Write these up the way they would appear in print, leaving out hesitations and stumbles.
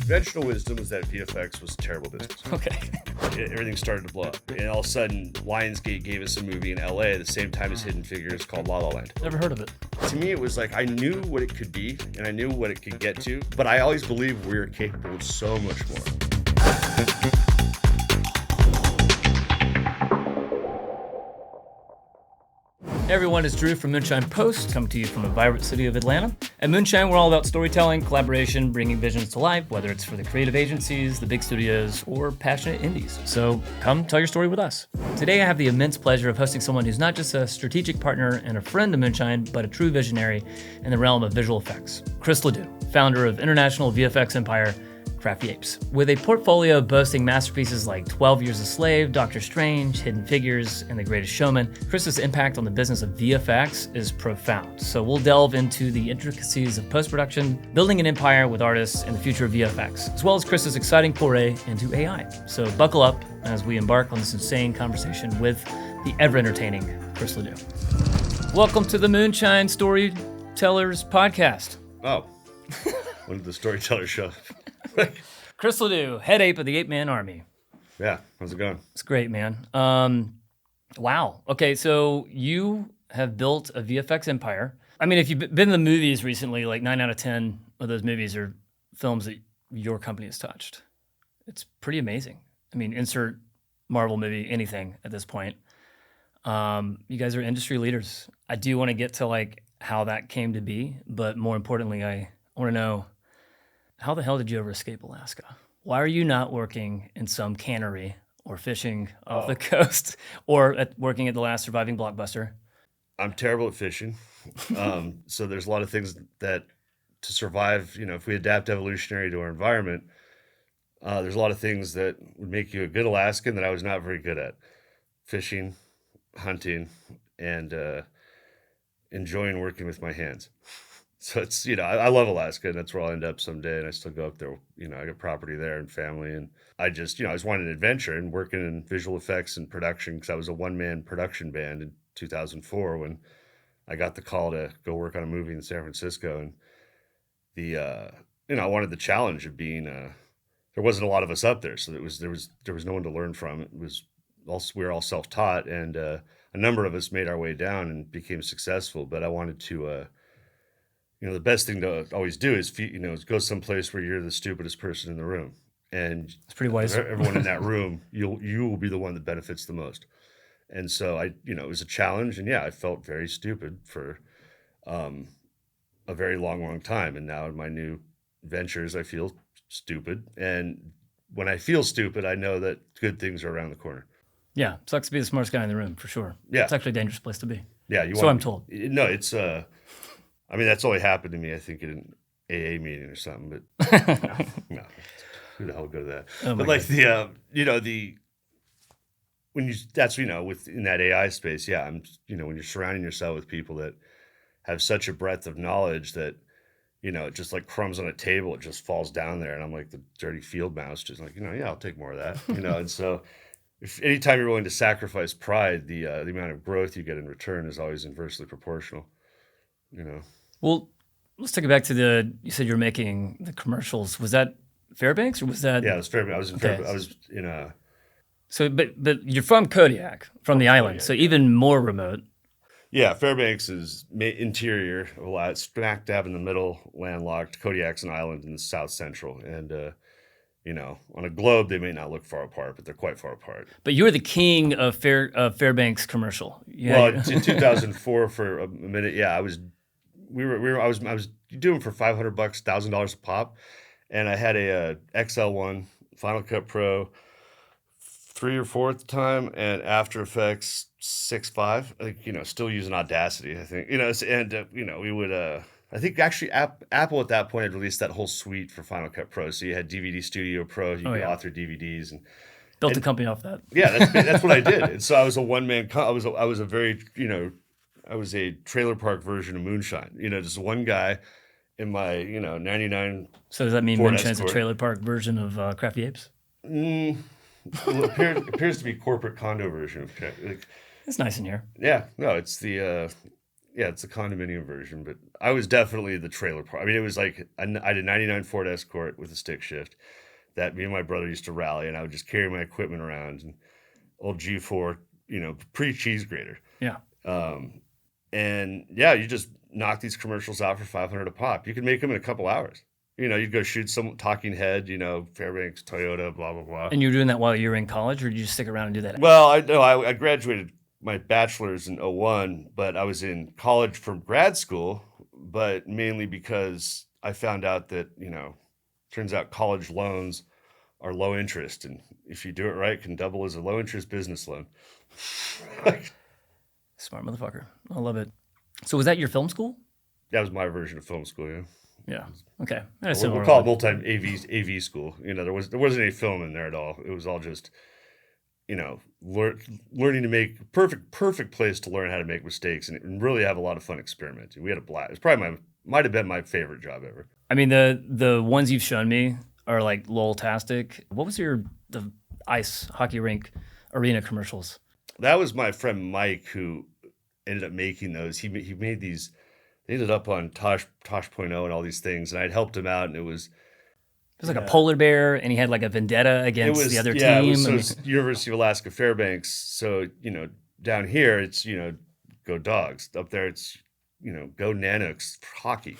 Conventional wisdom was that VFX was a terrible business. Okay. Everything started to blow up. And all of a sudden, Lionsgate gave us a movie in LA at the same time as Hidden Figures called La La Land. Never heard of it. To me, it was like I knew what it could be and I knew what it could get to, but I always believed we were capable of so much more. Hey everyone, it's Drew from Moonshine Post, coming to you from the vibrant city of Atlanta. At Moonshine, we're all about storytelling, collaboration, bringing visions to life, whether it's for the creative agencies, the big studios, or passionate indies. So come tell your story with us. Today, I have the immense pleasure of hosting someone who's not just a strategic partner and a friend of Moonshine, but a true visionary in the realm of visual effects. Chris Ledoux, founder of international VFX empire, Crafty Apes. With a portfolio boasting masterpieces like 12 Years a Slave, Doctor Strange, Hidden Figures, and The Greatest Showman, Chris's impact on the business of VFX is profound. So we'll delve into the intricacies of post-production, building an empire with artists, and the future of VFX, as well as Chris's exciting foray into AI. So buckle up as we embark on this insane conversation with the ever-entertaining Chris Ledoux. Welcome to the Moonshine Storytellers Podcast. Oh, when did the storyteller show? Chris Ledoux, head ape of the Ape-Man Army. Yeah, how's it going? It's great, man. Wow. Okay, so you have built a VFX empire. I mean, if you've been in the movies recently, like 9 out of 10 of those movies are films that your company has touched. It's pretty amazing. I mean, insert Marvel movie, anything at this point. You guys are industry leaders. I do want to get to like how that came to be, but more importantly, I want to know, how the hell did you ever escape Alaska? Why are you not working in some cannery or fishing off the coast or working at the last surviving blockbuster? I'm terrible at fishing. So there's a lot of things that to survive, if we adapt evolutionary to our environment, there's a lot of things that would make you a good Alaskan that I was not very good at. Fishing, hunting, and enjoying working with my hands. So it's, I love Alaska and that's where I'll end up someday. And I still go up there, I got property there and family. And I just, I just wanted an adventure and working in visual effects and production because I was a one-man production band in 2004 when I got the call to go work on a movie in San Francisco. And I wanted the challenge of being, there wasn't a lot of us up there. So there was no one to learn from. We were all self-taught and a number of us made our way down and became successful. But I wanted to, the best thing to always do is, go someplace where you're the stupidest person in the room. And it's pretty wise. Everyone in that room, you will be the one that benefits the most. And so it was a challenge. And yeah, I felt very stupid for a very long, long time. And now in my new ventures, I feel stupid. And when I feel stupid, I know that good things are around the corner. Yeah, sucks to be the smartest guy in the room, for sure. Yeah. It's actually a dangerous place to be. Yeah. I'm told. No, it's... that's only happened to me, I think, in an AA meeting or something, but no, who the hell would go to that? Oh but like God. Within that AI space, yeah, when you're surrounding yourself with people that have such a breadth of knowledge that, it just like crumbs on a table, it just falls down there. And I'm like the dirty field mouse, just like, yeah, I'll take more of that, and so anytime you're willing to sacrifice pride, the amount of growth you get in return is always inversely proportional, Well, let's take it back to you said you're making the commercials. Was that Fairbanks or was that? Yeah, it was Fairbanks. I was in Fairbanks. I was in a... So, but you're from Kodiak, from the island, so even more remote. Yeah, Fairbanks is interior, it's smack dab in the middle, landlocked. Kodiak's an island in the south central. And, on a globe, they may not look far apart, but they're quite far apart. But you were the king of Fairbanks commercial. In 2004 for a minute, yeah, I was doing for $500, $1,000 a pop, and I had a XL1 Final Cut Pro 3 or 4 at the time, and After Effects 6.5. Still using Audacity, I think. We would. I think actually Apple at that point had released that whole suite for Final Cut Pro. So you had DVD Studio Pro, you could author DVDs and built a company off that. Yeah, that's what I did. And so I was a one-man. I was a very I was a trailer park version of Moonshine. Just one guy in my 99. So does that mean Ford Moonshine's Escort. a trailer park version of Crafty Apes? Well, it appears to be corporate condo version of It's nice in here. Yeah, no, it's the Yeah, it's a condominium version, but I was definitely the trailer park. I mean, it was like I had a 99 Ford Escort with a stick shift that me and my brother used to rally, and I would just carry my equipment around, and old G4, pre-cheese grater. Yeah. And yeah, you just knock these commercials out for 500 a pop. You can make them in a couple hours. You'd go shoot some talking head, Fairbanks, Toyota, blah, blah, blah. And you were doing that while you were in college, or did you just stick around and do that? Well, I graduated my bachelor's in '01, but I was in college from grad school, but mainly because I found out that, turns out college loans are low interest. And if you do it right, can double as a low interest business loan. Smart motherfucker. I love it. So was that your film school? That was my version of film school, yeah. Yeah. Okay. We'll call it AV school. There wasn't any film in there at all. It was all just, learning to make perfect place to learn how to make mistakes and really have a lot of fun experimenting. We had a blast. It was probably might have been my favorite job ever. I mean, the ones you've shown me are like lol-tastic. What was the ice hockey rink arena commercials? That was my friend Mike who ended up making those. He made these. They ended up on Tosh.0 and all these things, and I'd helped him out, and it was like a polar bear, and he had like a vendetta against the other team. It's University of Alaska Fairbanks. So down here it's go Dogs. Up there it's go Nanooks for hockey.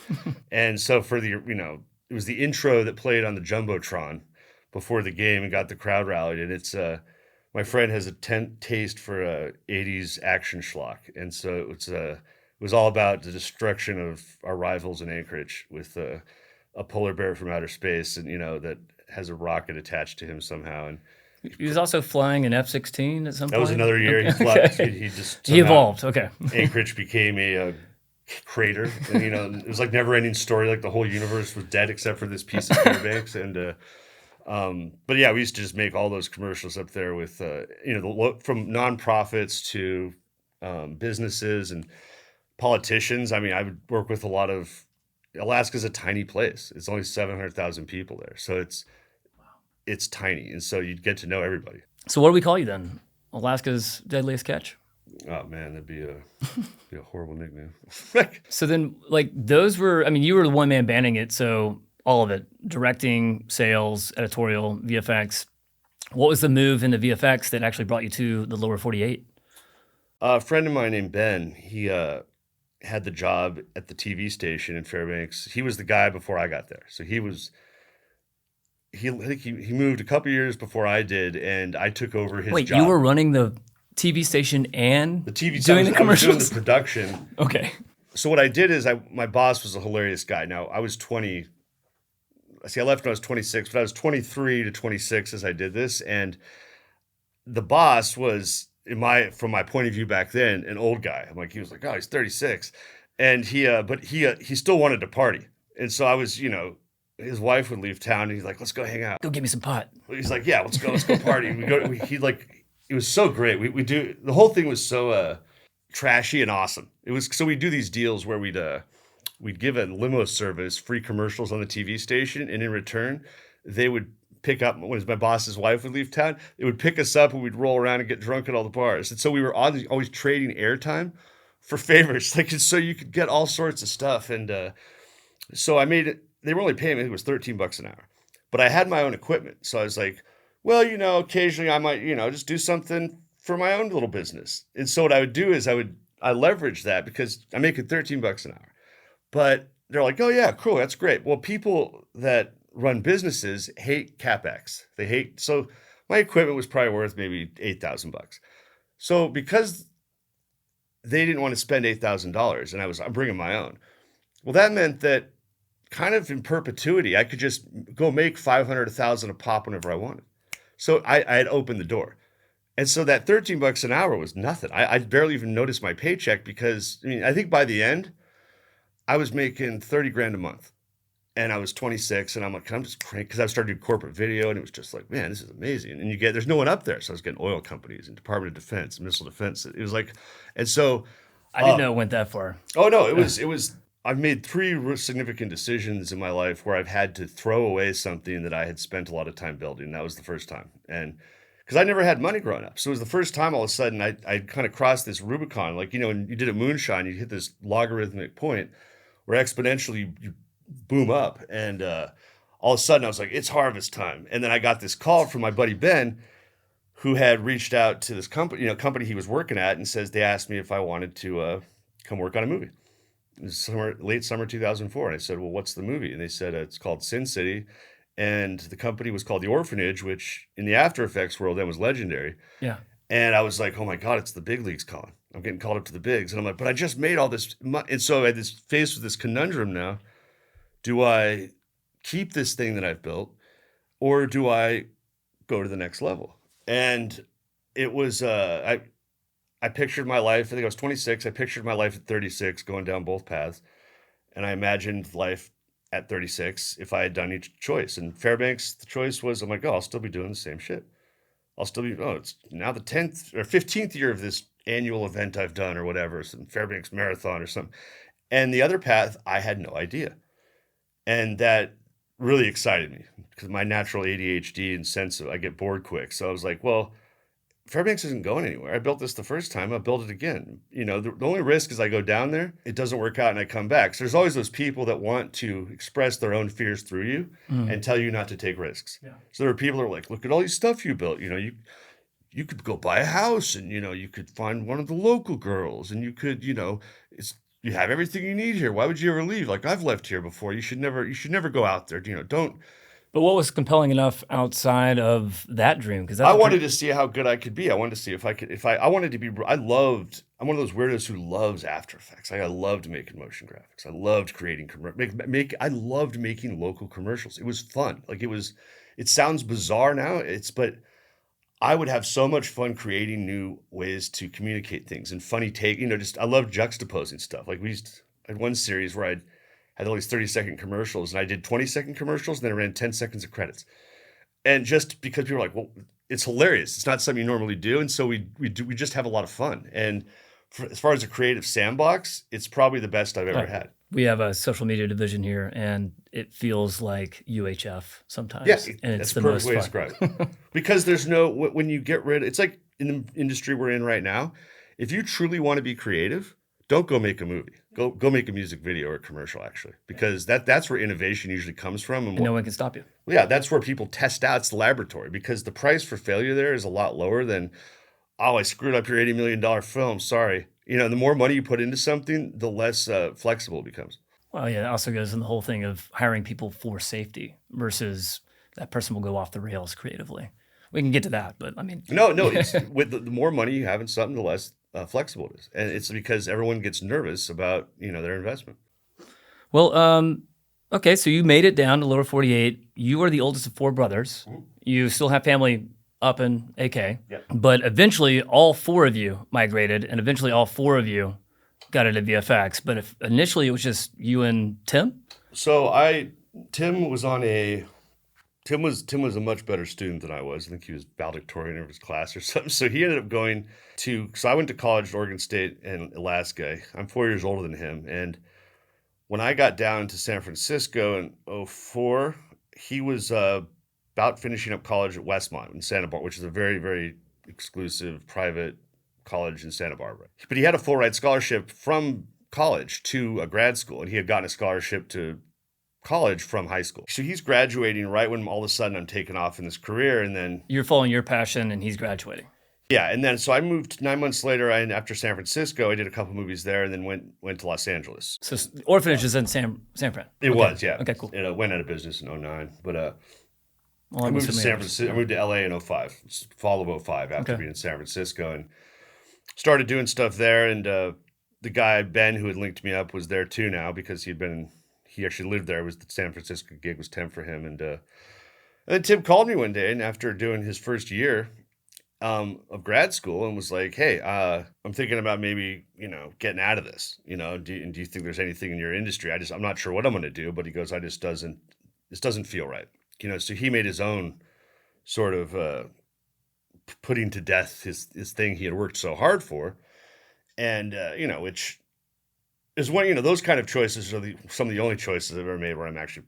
And so for the it was the intro that played on the Jumbotron before the game and got the crowd rallied. And it's my friend has a taste for 80s action schlock, and so it was all about the destruction of our rivals in Anchorage with a polar bear from outer space, and that has a rocket attached to him somehow. And he was also flying an F-16 at some point. That was another year. Okay. He evolved. Okay. Anchorage became a crater, and it was like never-ending story. Like the whole universe was dead except for this piece of Fairbanks. And but yeah, we used to just make all those commercials up there with from nonprofits to businesses and politicians. I mean, I would work with a lot of. Alaska's a tiny place. It's only 700,000 people there, so it's tiny, and so you'd get to know everybody. So what do we call you then? Alaska's deadliest catch? Oh man, that'd be a horrible nickname. So then, like those were. I mean, you were the one man banding it, so all of it: directing, sales, editorial, VFX. What was the move into VFX that actually brought you to the lower 48? A friend of mine named Ben, he had the job at the TV station in Fairbanks. He was the guy before I got there. So he moved a couple years before I did, and I took over his job. Wait, you were running the TV station and the TV doing the commercials? I was doing the production. Okay. So what I did is my boss was a hilarious guy. Now, I was 20. I left when I was 26, but I was 23 to 26 as I did this. And the boss was, from my point of view back then, an old guy. I'm like, he was like, oh, he's 36. And he still wanted to party. And so I was, his wife would leave town and he's like, let's go hang out. Go get me some pot. He's like, yeah, let's go party. It was so great. The whole thing was so trashy and awesome. We'd do these deals where we'd give a limo service free commercials on the TV station, and in return, they would pick up, when my boss's wife would leave town, they would pick us up and we'd roll around and get drunk at all the bars. And so we were always trading airtime for favors, so you could get all sorts of stuff. And so I made it. They were only paying me, I think it was $13 an hour, but I had my own equipment. So I was like, well, occasionally I might, just do something for my own little business. And so what I would do is I leverage that because I'm making $13 an hour. But they're like, oh yeah, cool, that's great. Well, people that run businesses hate CapEx. So my equipment was probably worth maybe $8,000. So because they didn't want to spend $8,000 and I'm bringing my own, well, that meant that kind of in perpetuity, I could just go make 500, 1,000 a pop whenever I wanted. So I had opened the door. And so that $13 an hour was nothing. I barely even noticed my paycheck because, I think by the end, I was making 30 grand a month. And I was 26, and I'm like, I'm just crank, because I started doing corporate video, and it was just like, man, this is amazing. And there's no one up there. So I was getting oil companies and Department of Defense, Missile Defense. It was like, and so. I didn't know it went that far. Oh, no, it was, I've made 3 significant decisions in my life where I've had to throw away something that I had spent a lot of time building. That was the first time. And because I never had money growing up. So it was the first time all of a sudden I kind of crossed this Rubicon. Like, when you did a Moonshine, you hit this logarithmic point where exponentially you boom up. And all of a sudden I was like, it's harvest time. And then I got this call from my buddy Ben, who had reached out to this company he was working at, and says they asked me if I wanted to come work on a movie. It was late summer 2004. And I said, well, what's the movie? And they said, it's called Sin City. And the company was called The Orphanage, which in the After Effects world then was legendary. Yeah. And I was like, oh my God, it's the big leagues calling. I'm getting called up to the bigs. And I'm like, but I just made all this. And so I had faced with this conundrum now. Do I keep this thing that I've built, or do I go to the next level? And it was, I pictured my life. I think I was 26. I pictured my life at 36 going down both paths. And I imagined life at 36 if I had done each choice. And Fairbanks, the choice was, I'm like, oh, I'll still be doing the same shit. It's now the 10th or 15th year of this annual event I've done or whatever, some Fairbanks marathon or something. And the other path, I had no idea. And that really excited me because my natural ADHD and sense of I get bored quick. So I was like, well, Fairbanks isn't going anywhere. I built this the first time. I'll build it again. The only risk is I go down there, it doesn't work out, and I come back. So there's always those people that want to express their own fears through you and tell you not to take risks. Yeah. So there are people that are like, look at all these stuff you built. You could go buy a house, and, you could find one of the local girls, and you could, you have everything you need here. Why would you ever leave? Like, I've left here before. You should never go out there. Don't. But what was compelling enough outside of that dream? Because I wanted to see how good I could be. I wanted to see I wanted to be, I'm one of those weirdos who loves After Effects. I loved making motion graphics. I loved creating, I loved making local commercials. It was fun. Like it sounds bizarre now, but I would have so much fun creating new ways to communicate things and funny take, I love juxtaposing stuff. Like I had one series where I had all these 30-second commercials, and I did 20-second commercials, and then I ran 10 seconds of credits. And just because people were like, well, it's hilarious. It's not something you normally do. And so we just have a lot of fun. And as far as a creative sandbox, it's probably the best I've ever had. We have a social media division here, and it feels like UHF sometimes. Yeah, and that's it's the the perfect most way to fun. describe it. Because when you get rid of, it's like in the industry we're in right now, if you truly want to be creative, don't go make a movie. Go make a music video or a commercial, actually, because that's where innovation usually comes from. And no one can stop you. Yeah, that's where people test out. It's the laboratory, because the price for failure there is a lot lower than, oh, I screwed up your $80 million film. Sorry. The more money you put into something, the less flexible it becomes. Well, yeah, it also goes in the whole thing of hiring people for safety versus that person will go off the rails creatively. We can get to that, but I mean. No, it's, with the more money you have in something, the less flexible it is. And it's because everyone gets nervous about, their investment. Well, okay, so you made it down to lower 48. You are the oldest of four brothers. Mm-hmm. You still have family up in AK. Yep. But eventually all four of you migrated, and eventually all four of you got into VFX. But initially it was just you and Tim? So Tim was a much better student than I was. I think he was valedictorian of his class or something. So he ended up going so I went to college at Oregon State and Alaska. I'm 4 years older than him. And when I got down to San Francisco in 2004, he was about finishing up college at Westmont in Santa Barbara, which is a very, very exclusive private college in Santa Barbara. But he had a full ride scholarship from college to a grad school, and he had gotten a scholarship to college from high school. So he's graduating right when all of a sudden I'm taking off in this career, and then you're following your passion and he's graduating. Yeah, and then so I moved 9 months later. After San Francisco, I did a couple movies there, and then went to Los Angeles. So Orphanage is in San Fran. It was, yeah. Okay, cool. It went out of business in 2009, but I moved to San Francisco. I moved to LA in 2005, fall of 2005, after being in San Francisco, and started doing stuff there. And the guy Ben who had linked me up was there too now, because he actually lived there. It was the San Francisco gig was temp for him, and then Tim called me one day, and after doing his first year of grad school, and was like, "Hey, I'm thinking about maybe getting out of this. Do you think there's anything in your industry? I'm not sure what I'm going to do." But he goes, "This doesn't feel right." So he made his own sort of putting to death his thing he had worked so hard for, and which is one, those kind of choices are some of the only choices I've ever made where I'm actually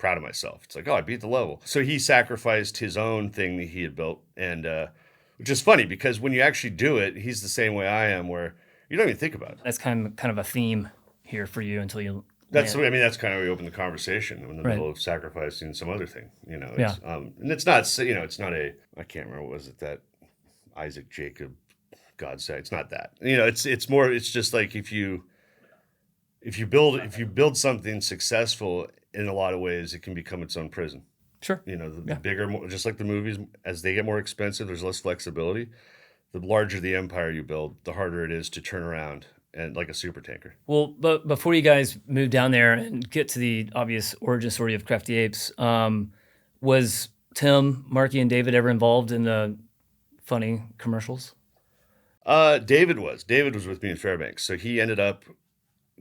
proud of myself. It's like, oh, I beat the level. So he sacrificed his own thing that he had built, and which is funny because when you actually do it, he's the same way I am, where you don't even think about it. That's kind of a theme here for you until you. That's kind of how we open the conversation in the middle of sacrificing some other thing. It's, and it's not it's not I can't remember, what was it, that Isaac Jacob God said. It's not that. It's more. It's just like if you build something successful, in a lot of ways, it can become its own prison. Sure. The bigger, just like the movies, as they get more expensive, there's less flexibility. The larger the empire you build, the harder it is to turn around, and like a super tanker. Well, but before you guys move down there and get to the obvious origin story of Crafty Apes, was Tim, Marky, and David ever involved in the funny commercials? David was with me in Fairbanks, so he ended up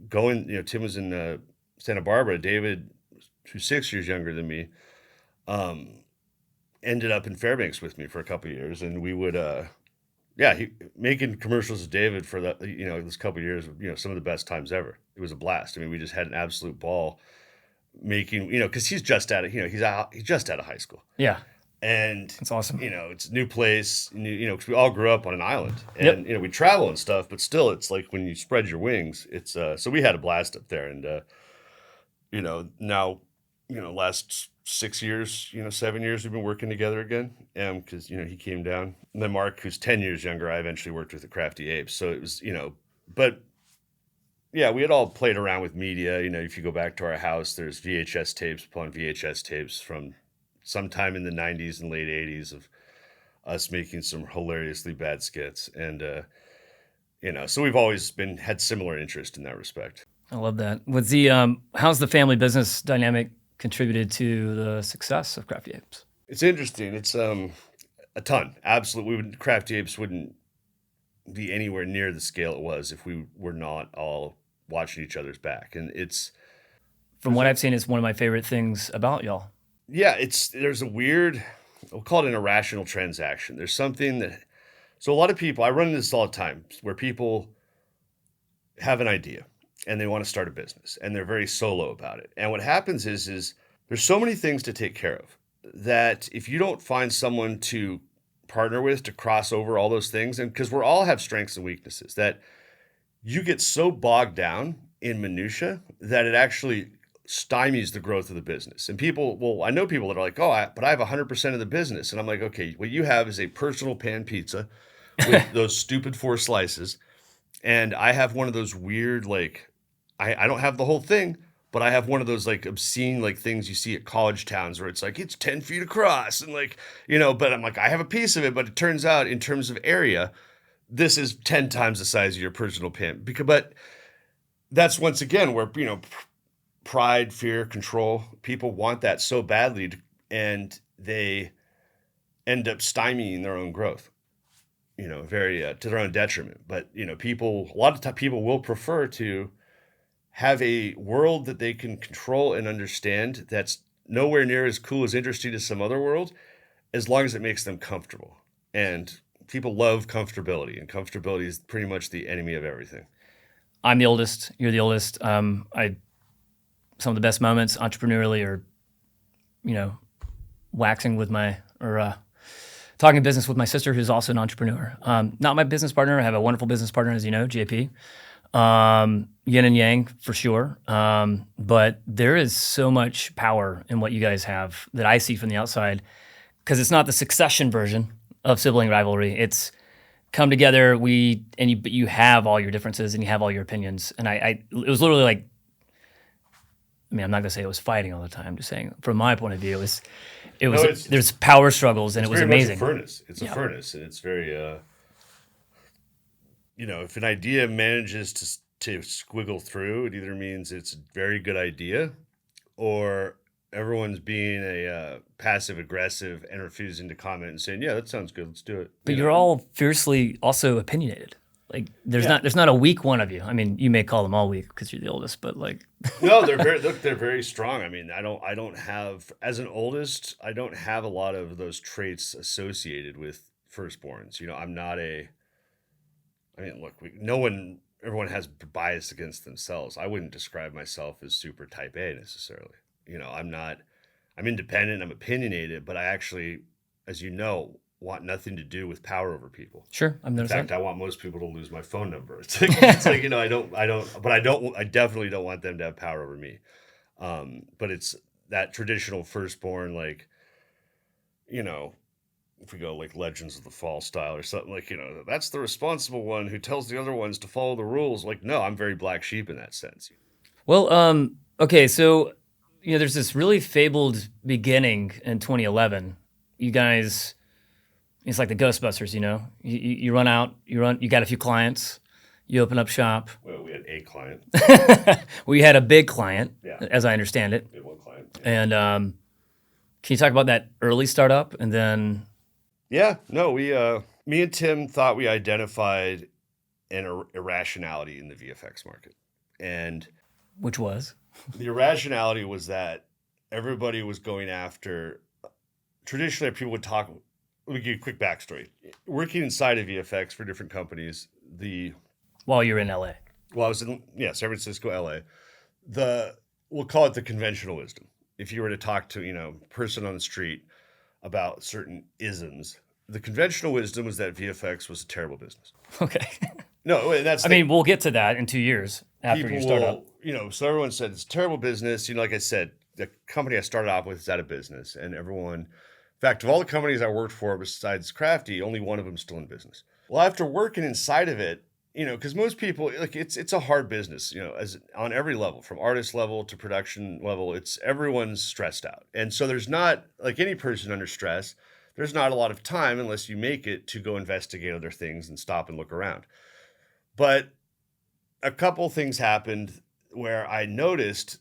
going. Tim was in Santa Barbara. David, who's 6 years younger than me, ended up in Fairbanks with me for a couple of years, and we would making commercials with David for that, this couple of years, some of the best times ever. It was a blast. I mean, we just had an absolute ball making, because he's just out of, he's just out of high school. Yeah. And that's awesome. It's a new place, because we all grew up on an island, and, we travel and stuff, but still it's like when you spread your wings, it's, so we had a blast up there, and, now, last 6 years, 7 years, we've been working together again. Because, he came down. And then Mark, who's 10 years younger, I eventually worked with the Crafty Apes. So it was, but yeah, we had all played around with media. If you go back to our house, there's VHS tapes upon VHS tapes from sometime in the 90s and late 80s of us making some hilariously bad skits. And, so we've always had similar interest in that respect. I love that. With how's the family business dynamic contributed to the success of Crafty Apes? It's interesting. It's a ton. Absolutely. Crafty Apes wouldn't be anywhere near the scale it was if we were not all watching each other's back. And from what I've seen, it's one of my favorite things about y'all. Yeah, there's a weird, we'll call it an irrational transaction. There's something so a lot of people, I run into this all the time, where people have an idea and they want to start a business, and they're very solo about it. And what happens is there's so many things to take care of that if you don't find someone to partner with to cross over all those things, and because we all have strengths and weaknesses, that you get so bogged down in minutia that it actually stymies the growth of the business. And I know people that are like, but I have 100% of the business. And I'm like, okay, what you have is a personal pan pizza with those stupid 4 slices. And I have one of those weird, I don't have the whole thing, but I have one of those obscene things you see at college towns where it's it's 10 feet across and but I'm I have a piece of it, but it turns out in terms of area, this is 10 times the size of your personal pan. But that's once again where, pride, fear, control, people want that so badly, and they end up stymieing their own growth, very to their own detriment. But, a lot of people will prefer to have a world that they can control and understand that's nowhere near as cool as interesting as some other world, as long as it makes them comfortable. And people love comfortability, and comfortability is pretty much the enemy of everything. I'm the oldest. You're the oldest. Some of the best moments entrepreneurially are, waxing with talking business with my sister, who's also an entrepreneur. Not my business partner. I have a wonderful business partner, as you know, JP. Yin and yang for sure. But there is so much power in what you guys have that I see from the outside, because it's not the Succession version of sibling rivalry. It's come together, but you have all your differences and you have all your opinions. And it was literally I'm not going to say it was fighting all the time. I'm just saying, from my point of view, there's power struggles, and it was amazing. It's a furnace. It's a furnace, and it's very, if an idea manages to squiggle through, it either means it's a very good idea, or everyone's being a passive aggressive and refusing to comment and saying, yeah, that sounds good, let's do it. But you're all fiercely also opinionated. There's not a weak one of you. I mean, you may call them all weak because you're the oldest, but no, they're very strong. I mean, I don't have, as an oldest, I don't have a lot of those traits associated with firstborns. I'm not everyone has bias against themselves. I wouldn't describe myself as super type A necessarily. I'm independent, I'm opinionated, but I actually, as you know, want nothing to do with power over people. Sure, I've In noticed fact, that. I want most people to lose my phone number. I definitely don't want them to have power over me. But it's that traditional firstborn, like, if we go like Legends of the Fall style or something, like, that's the responsible one who tells the other ones to follow the rules. Like, no, I'm very black sheep in that sense. Well, okay, so there's this really fabled beginning in 2011. You guys, it's like the Ghostbusters. You run out, you got a few clients, you open up shop. Well, we had a client. Well, you had a big client, Yeah. as I understand it. We had one client. And can you talk about that early startup and then? Yeah, no, me and Tim thought we identified an irrationality in the VFX market. And Which was? the irrationality was that everybody was going after, traditionally people would talk, let me give you a quick backstory. Working inside of VFX for different companies, While you're in LA. I was in, San Francisco, LA, we'll call it the conventional wisdom. If you were to talk to, a person on the street about certain isms, the conventional wisdom was that VFX was a terrible business. Okay. No, and that's. We'll get to that in 2 years after your startup. So everyone said it's a terrible business. Like I said, the company I started off with is out of business, and everyone, in fact, of all the companies I worked for besides Crafty, only one of them is still in business. Well, after working inside of it, because most people, like, it's a hard business, as on every level, from artist level to production level, everyone's stressed out. And so there's not, like any person under stress, there's not a lot of time unless you make it to go investigate other things and stop and look around. But a couple things happened where I noticed,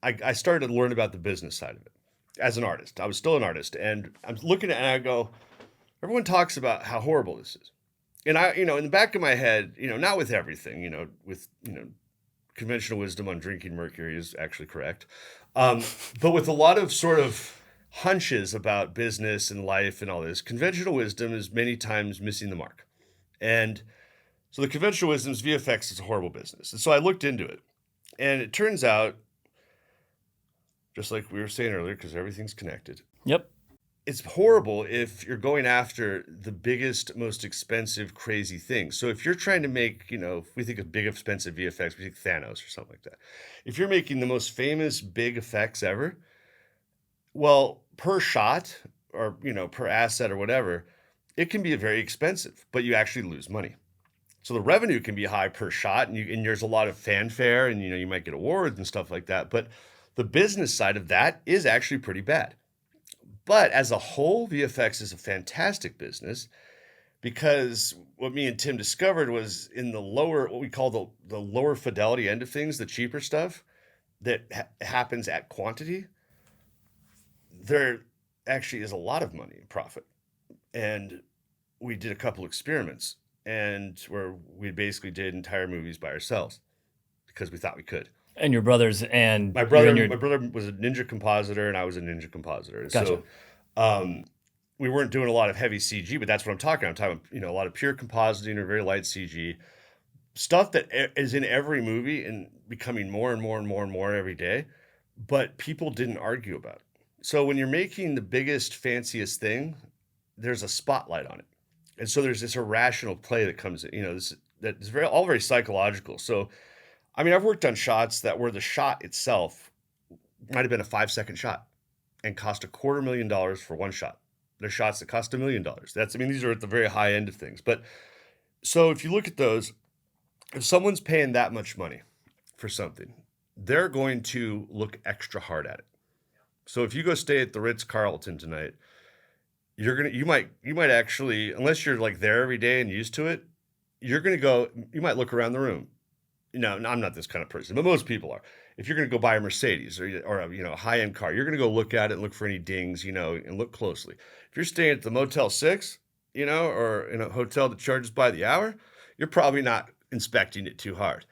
I started to learn about the business side of it as an artist. I was still an artist, and I'm looking at it and I go, everyone talks about how horrible this is. And I, in the back of my head, not with everything, with, conventional wisdom on drinking mercury is actually correct. But with a lot of sort of hunches about business and life and all this, conventional wisdom is many times missing the mark. And so the conventional wisdom is VFX is a horrible business. And so I looked into it, and it turns out, just like we were saying earlier, because everything's connected. Yep. It's horrible if you're going after the biggest, most expensive, crazy thing. So if you're trying to make, if we think of big, expensive VFX, we think Thanos or something like that. If you're making the most famous big effects ever, well, per shot or, per asset or whatever, it can be very expensive, but you actually lose money. So the revenue can be high per shot, and there's a lot of fanfare, and, you might get awards and stuff like that. But the business side of that is actually pretty bad. But as a whole, VFX is a fantastic business, because what me and Tim discovered was in the lower, what we call the lower fidelity end of things, the cheaper stuff that happens at quantity, there actually is a lot of money in profit. And we did a couple experiments, and where we basically did entire movies by ourselves because we thought we could. And your brothers and my brother was a ninja compositor, and I was a ninja compositor. Gotcha. So we weren't doing a lot of heavy CG, but that's what I'm talking about. I'm talking, a lot of pure compositing or very light CG stuff that is in every movie and becoming more and more and more and more every day. But people didn't argue about it. So when you're making the biggest, fanciest thing, there's a spotlight on it, and so there's this irrational play that comes in. That's all very psychological. So. I've worked on shots that where the shot itself might have been a 5-second shot and cost $250,000 for one shot. There's shots that cost $1 million. These are at the very high end of things. But so if you look at those, if someone's paying that much money for something, they're going to look extra hard at it. So if you go stay at the Ritz-Carlton tonight, you might actually, unless you're like there every day and used to it, you might look around the room. No, I'm not this kind of person, but most people are. If you're going to go buy a Mercedes or a high-end car, you're going to go look at it and look for any dings, and look closely. If you're staying at the Motel 6, or in a hotel that charges by the hour, you're probably not inspecting it too hard.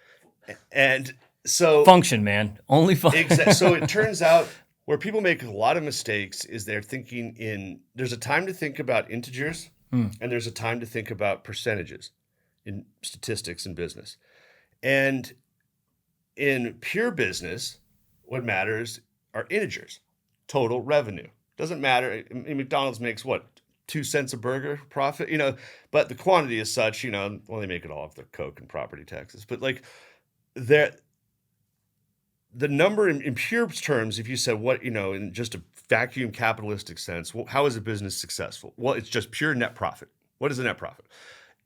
And so function, man, only function. Exactly. So it turns out where people make a lot of mistakes is they're thinking there's a time to think about integers and there's a time to think about percentages in statistics and business. And in pure business, what matters are integers, total revenue. Doesn't matter. I mean, McDonald's makes what, 2 cents a burger profit, but the quantity is such, well, they make it all off their Coke and property taxes. But like the number in pure terms, if you said what, in just a vacuum capitalistic sense, well, how is a business successful? Well, it's just pure net profit. What is a net profit?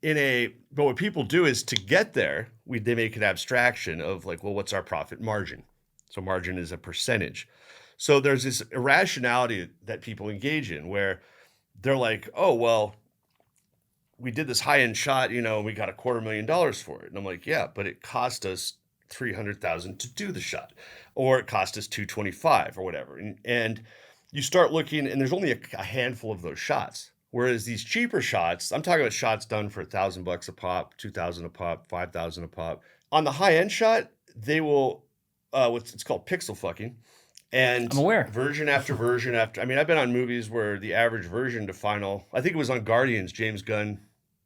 But what people do is to get there, they make an abstraction of like, well, what's our profit margin? So margin is a percentage. So there's this irrationality that people engage in where they're like, oh, well, we did this high-end shot, and we got $250,000 for it. And I'm like, yeah, but it cost us $300,000 to do the shot, or it cost us $225,000 or whatever. And you start looking, and there's only a handful of those shots. Whereas these cheaper shots, I'm talking about shots done for $1,000 a pop, $2,000 a pop, $5,000 a pop. On the high-end shot, they will, it's called pixel fucking. And I'm aware. Version after version after. I mean, I've been on movies where the average version to final, I think it was on Guardians, James Gunn.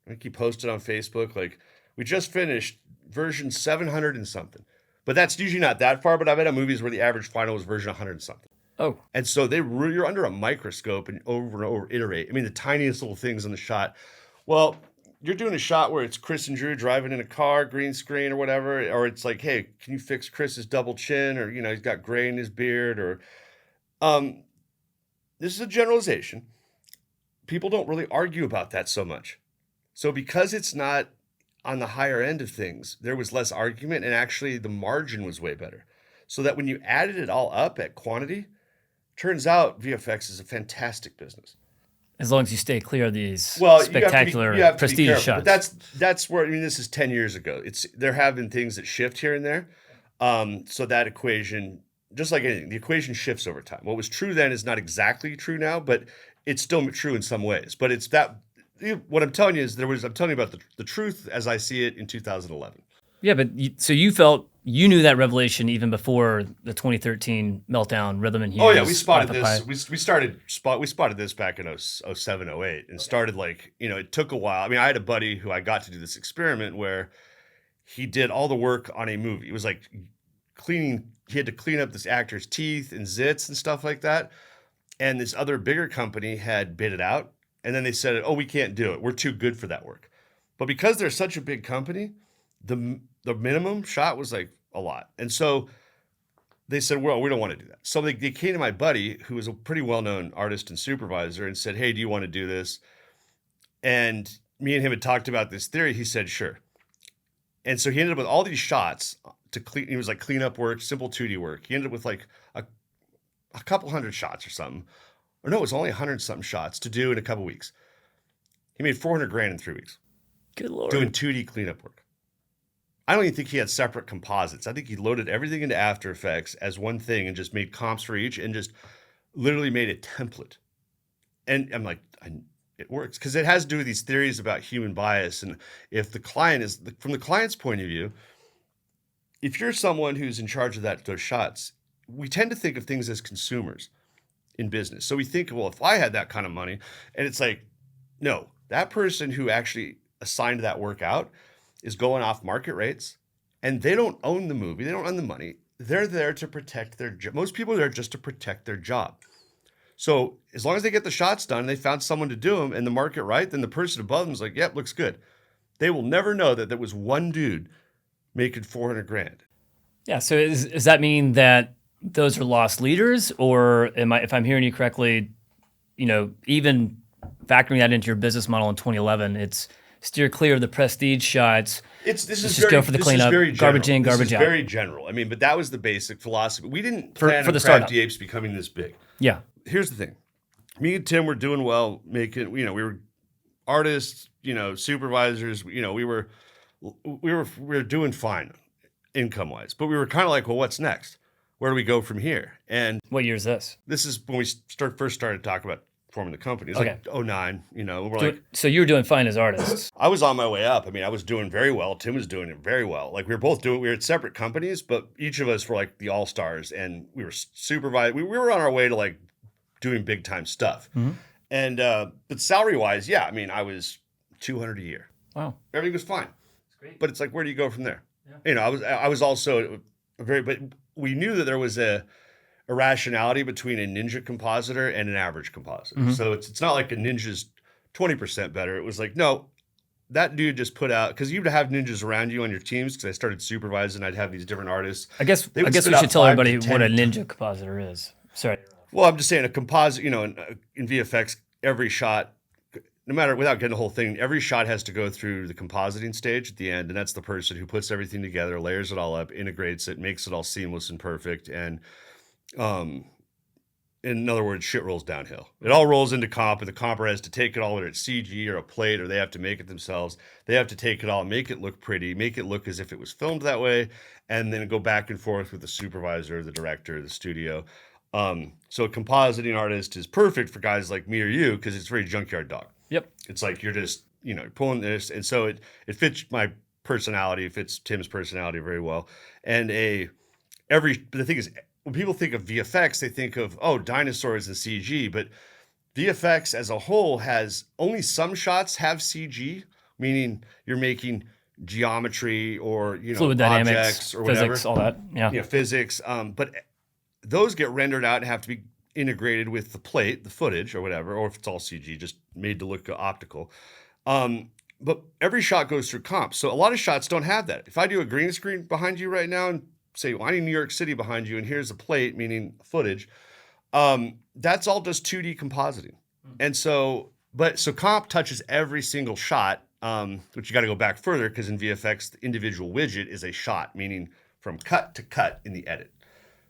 I think he posted on Facebook, like, we just finished version 700 and something. But that's usually not that far, but I've been on movies where the average final was version 100 and something. Oh. And so you're under a microscope and over iterate. I mean, the tiniest little things in the shot. Well, you're doing a shot where it's Chris and Drew driving in a car, green screen or whatever, or it's like, hey, can you fix Chris's double chin? Or, he's got gray in his beard, or this is a generalization. People don't really argue about that so much. So because it's not on the higher end of things, there was less argument, and actually the margin was way better. So that when you added it all up at quantity, turns out VFX is a fantastic business. As long as you stay clear of these spectacular prestige shots. But that's where, this is 10 years ago. There have been things that shift here and there. So that equation, just like anything, the equation shifts over time. What was true then is not exactly true now, but it's still true in some ways. But it's that, what I'm telling you is I'm telling you about the truth as I see it in 2011. Yeah, but so you felt you knew that revelation even before the 2013 meltdown, Rhythm and Hughes. Oh yeah, we spotted this. We spotted this back in 07, 08, and started like, it took a while. I mean, I had a buddy who I got to do this experiment where he did all the work on a movie. It was like he had to clean up this actor's teeth and zits and stuff like that. And this other bigger company had bid it out. And then they said, oh, we can't do it. We're too good for that work. But because they're such a big company, the minimum shot was like a lot. And so they said, well, we don't want to do that. So they came to my buddy, who was a pretty well-known artist and supervisor, and said, hey, do you want to do this? And me and him had talked about this theory. He said, sure. And so he ended up with all these shots to clean. It was like cleanup work, simple 2D work. He ended up with like a couple hundred shots or something. Or no, it was only 100-something shots to do in a couple weeks. He made $400,000 in 3 weeks. Good Lord. Doing 2D cleanup work. I don't even think he had separate composites. I think he loaded everything into After Effects as one thing and just made comps for each and just literally made a template. And I'm like, it works. Because it has to do with these theories about human bias. And if the client is, from the client's point of view, if you're someone who's in charge of those shots, we tend to think of things as consumers in business. So we think, well, if I had that kind of money, and it's like, no, that person who actually assigned that work out is going off market rates, and they don't own the movie. They don't own the money. They're there to protect their job. Most people are there just to protect their job. So as long as they get the shots done, and they found someone to do them and the market right, then the person above them is like, yep, looks good. They will never know that there was one dude making $400,000. Yeah. So does that mean that those are lost leaders, or if I'm hearing you correctly, even factoring that into your business model in 2011, it's steer clear of the prestige shots. Go for the cleanup, garbage in, garbage out. This is very general. I mean, but that was the basic philosophy. We didn't plan on Crafty Apes becoming this big. Yeah. Here's the thing. Me and Tim were doing well, we were artists, supervisors, we were doing fine income-wise. But we were kind of like, well, what's next? Where do we go from here? And what year is this? This is when we first started talking about forming the company. It's like 09, So you were doing fine as artists. I was on my way up. I mean, I was doing very well. Tim was doing it very well. Like we were at separate companies, but each of us were like the all-stars, and we were supervised. We were on our way to like doing big time stuff. Mm-hmm. And, but salary wise, yeah, I mean, I was $200 a year. Wow. Everything was fine. That's great. But it's like, where do you go from there? Yeah. I was also but we knew that there was a irrationality between a ninja compositor and an average compositor. So it's not like a ninja's 20% better. It was like, no, that dude just put out, because you'd have ninjas around you on your teams, because I started supervising, I'd have these different artists. I guess They would we spit out should tell 5 everybody to what a 10 ninja compositor is. Sorry. Well, I'm just saying a composite, in VFX, every shot, no matter, without getting the whole thing, every shot has to go through the compositing stage at the end. And that's the person who puts everything together, layers it all up, integrates it, makes it all seamless and perfect. And, in other words, shit rolls downhill. It all rolls into comp, and the comper has to take it all, whether it's CG or a plate, or they have to make it themselves. They have to take it all, make it look pretty, make it look as if it was filmed that way, and then go back and forth with the supervisor, the director, the studio. So a compositing artist is perfect for guys like me or you, because it's very junkyard dog. Yep. It's like you're just, you're pulling this, and so it fits my personality, it fits Tim's personality very well. And but the thing is, when people think of VFX, they think of, dinosaurs and CG, but VFX as a whole has only some shots have CG, meaning you're making geometry or, fluid objects dynamics, or whatever. physics, all that. Yeah. Physics. But those get rendered out and have to be integrated with the plate, the footage or whatever, or if it's all CG, just made to look optical. But every shot goes through comp. So a lot of shots don't have that. If I do a green screen behind you right now and say, well, I need New York City behind you, and here's a plate, meaning footage, that's all just 2D compositing. And so comp touches every single shot, which you got to go back further, because in VFX, the individual widget is a shot, meaning from cut to cut in the edit.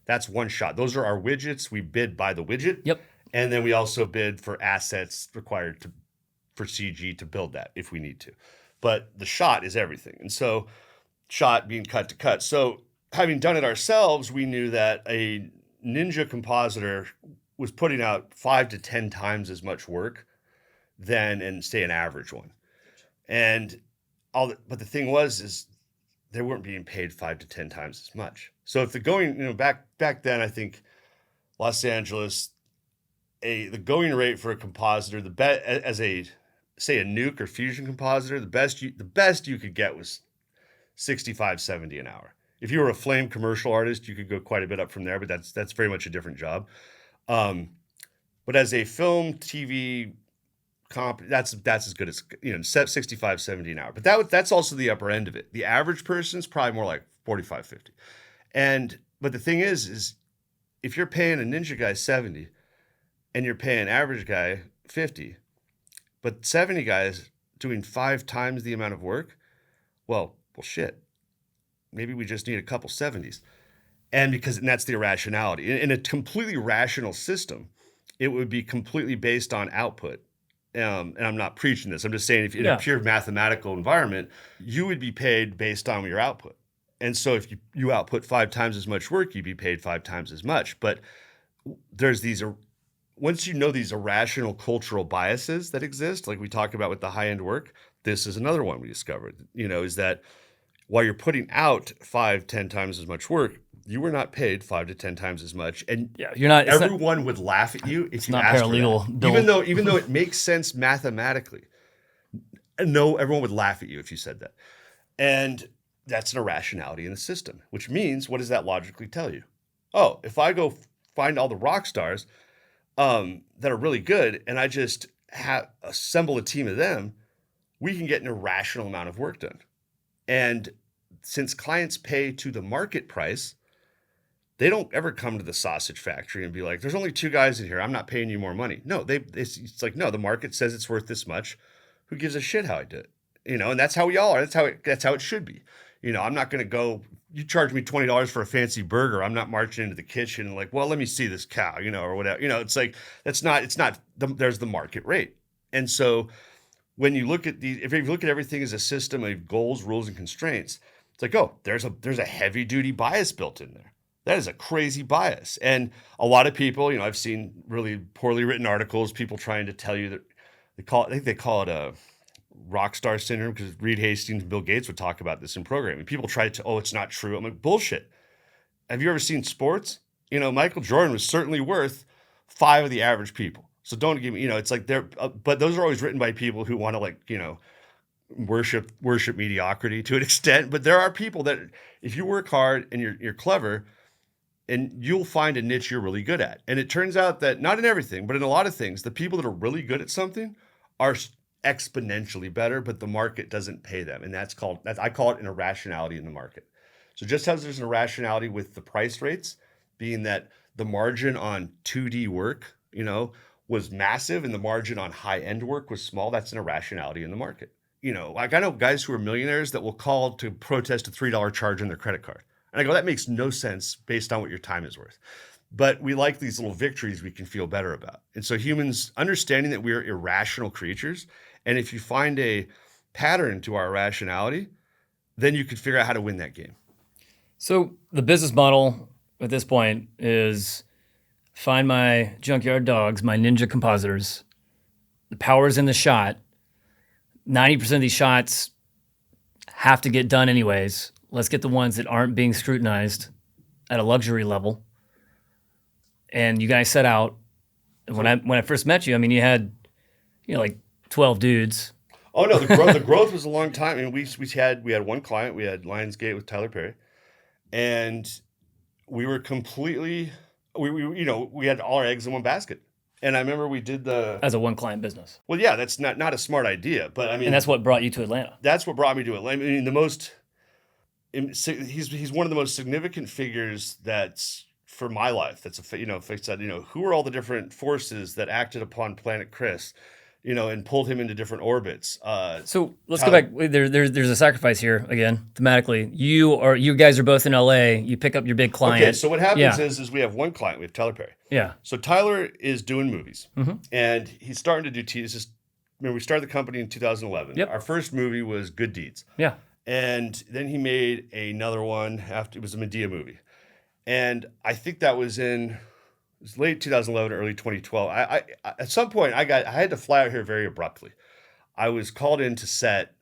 That's one shot. Those are our widgets. We bid by the widget. Yep. And then we also bid for assets required for CG to build that if we need to. But the shot is everything. And so shot being cut to cut. So having done it ourselves, we knew that a ninja compositor was putting out 5 to 10 times as much work than, say, an average one. And but the thing is they weren't being paid 5 to 10 times as much. So if the going, back then, I think Los Angeles, the going rate for a compositor, as a nuke or fusion compositor, the best you could get was $65-$70 an hour. If you were a flame commercial artist, you could go quite a bit up from there, but that's very much a different job. But as a film, TV comp, that's as good as, $65-$70 an hour. But that's also the upper end of it. The average person is probably more like $45-$50. But the thing is if you're paying a ninja guy 70 and you're paying average guy 50, but 70 guys doing 5 times the amount of work, well, shit. Maybe we just need a couple 70s. And that's the irrationality. In a completely rational system, it would be completely based on output. And I'm not preaching this. I'm just saying, if in a pure mathematical environment, you would be paid based on your output. And so if you output 5 times as much work, you'd be paid 5 times as much. But there's once you know these irrational cultural biases that exist, like we talk about with the high-end work, this is another one we discovered, is that while you're putting out 5-10 times as much work, you were not paid 5 to 10 times as much. And everyone would laugh at you if you asked for that. Even though it makes sense mathematically. No, everyone would laugh at you if you said that. And that's an irrationality in the system, which means, what does that logically tell you? Oh, if I go find all the rock stars that are really good, and I just assemble a team of them, we can get an irrational amount of work done. And since clients pay to the market price, they don't ever come to the sausage factory and be like, there's only 2 guys in here, I'm not paying you more money. No, it's like, no, the market says it's worth this much. Who gives a shit how I do it? And that's how we all are. That's how it should be. I'm not going to go, you charge me $20 for a fancy burger, I'm not marching into the kitchen and like, well, let me see this cow, or whatever. It's like, there's the market rate. And so when you look at if you look at everything as a system of goals, rules, and constraints, it's like, oh, there's a heavy duty bias built in there. That is a crazy bias. And a lot of people, I've seen really poorly written articles, people trying to tell you that I think they call it a rock star syndrome, because Reed Hastings and Bill Gates would talk about this in programming. People try to, it's not true. I'm like, bullshit. Have you ever seen sports? Michael Jordan was certainly worth 5 of the average people. So don't give me, it's like but those are always written by people who want to worship mediocrity to an extent. But there are people that if you work hard and you're clever, and you'll find a niche you're really good at. And it turns out that not in everything, but in a lot of things, the people that are really good at something are exponentially better, but the market doesn't pay them. And I call it an irrationality in the market. So just as there's an irrationality with the price rates, being that the margin on 2D work, was massive and the margin on high-end work was small, that's an irrationality in the market. Like I know guys who are millionaires that will call to protest a $3 charge on their credit card. And I go, that makes no sense based on what your time is worth. But we like these little victories we can feel better about. And so humans, understanding that we're irrational creatures, and if you find a pattern to our irrationality, then you can figure out how to win that game. So the business model at this point is find my junkyard dogs, my ninja compositors. The power's in the shot. 90% of these shots have to get done anyways. Let's get the ones that aren't being scrutinized at a luxury level. And you guys set out. When I first met you, I mean, you had, like 12 dudes. Oh no, the growth was a long time. I mean, we had one client. We had Lionsgate with Tyler Perry, and we were completely we had all our eggs in one basket. And I remember we did as a one client business. Well, yeah, that's not a smart idea, but I mean, and that's what brought you to Atlanta. That's what brought me to Atlanta. I mean, he's one of the most significant figures that's for my life. That's who are all the different forces that acted upon Planet Chris, and pulled him into different orbits. So let's go back. There's a sacrifice here again. Thematically, you guys are both in LA. You pick up your big client. Okay, so what happens is we have one client. We have Tyler Perry. Yeah. So Tyler is doing movies, and he's starting to do TV. We started the company in 2011. Yep. Our first movie was Good Deeds. Yeah. And then he made another one after it was a Medea movie. And I think that was late 2011, early 2012. I at some point I had to fly out here very abruptly. I was called into set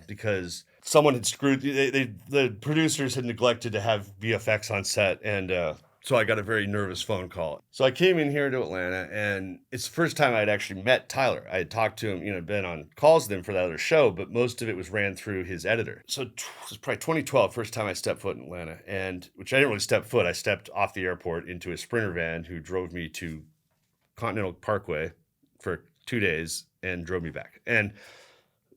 because someone had screwed. The producers had neglected to have VFX on set, and so I got a very nervous phone call. So I came in here to Atlanta, and it's the first time I'd actually met Tyler. I had talked to him, been on calls with him for that other show, but most of it was ran through his editor. So it was probably 2012, first time I stepped foot in Atlanta, and which I didn't really step foot. I stepped off the airport into a Sprinter van who drove me to Continental Parkway for 2 days and drove me back. And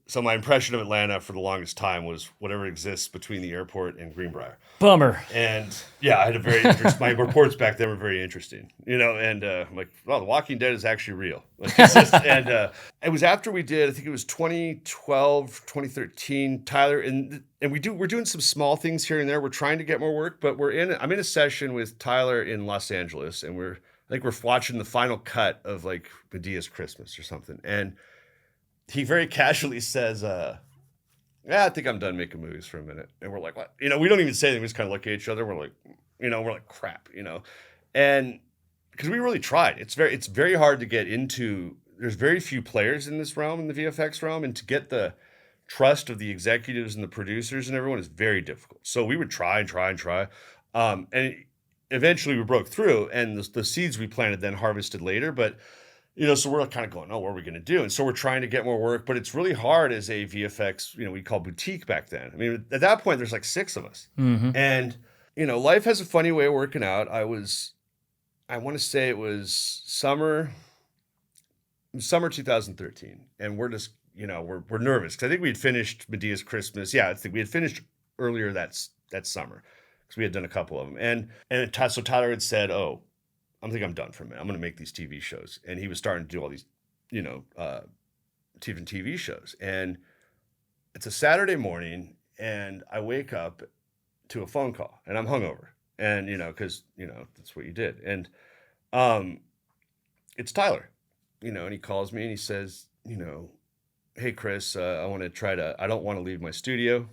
so my impression of Atlanta for the longest time was whatever exists between the airport and Greenbrier. Bummer. And yeah, I had a very my reports back then were very interesting, and I'm like, well, The Walking Dead is actually real. And it was after we did, I think it was 2012, 2013, Tyler, and we're doing some small things here and there. We're trying to get more work, but I'm in a session with Tyler in Los Angeles, and we're watching the final cut of like Medea's Christmas or something. And he very casually says, I think I'm done making movies for a minute. And we're like, what? We don't even say anything. We just kind of look at each other. We're like, crap, And because we really tried. It's very hard to get into. There's very few players in this realm, in the VFX realm. And to get the trust of the executives and the producers and everyone is very difficult. So we would try and try and try. And eventually we broke through. And the seeds we planted then harvested later. But so we're kind of going, what are we going to do? And so we're trying to get more work, but it's really hard as a VFX, we call boutique back then. I mean, at that point, there's like 6 of us. Mm-hmm. And, life has a funny way of working out. I want to say it was summer 2013. And we're just, we're nervous because I think we had finished Medea's Christmas. Yeah, I think we had finished earlier that summer because we had done a couple of them. So Tyler had said, I think I'm done for a minute. I'm going to make these TV shows. And he was starting to do all these, TV shows. And it's a Saturday morning, and I wake up to a phone call, and I'm hungover. And, because, that's what you did. And it's Tyler, and he calls me and he says, hey, Chris, I don't want to leave my studio.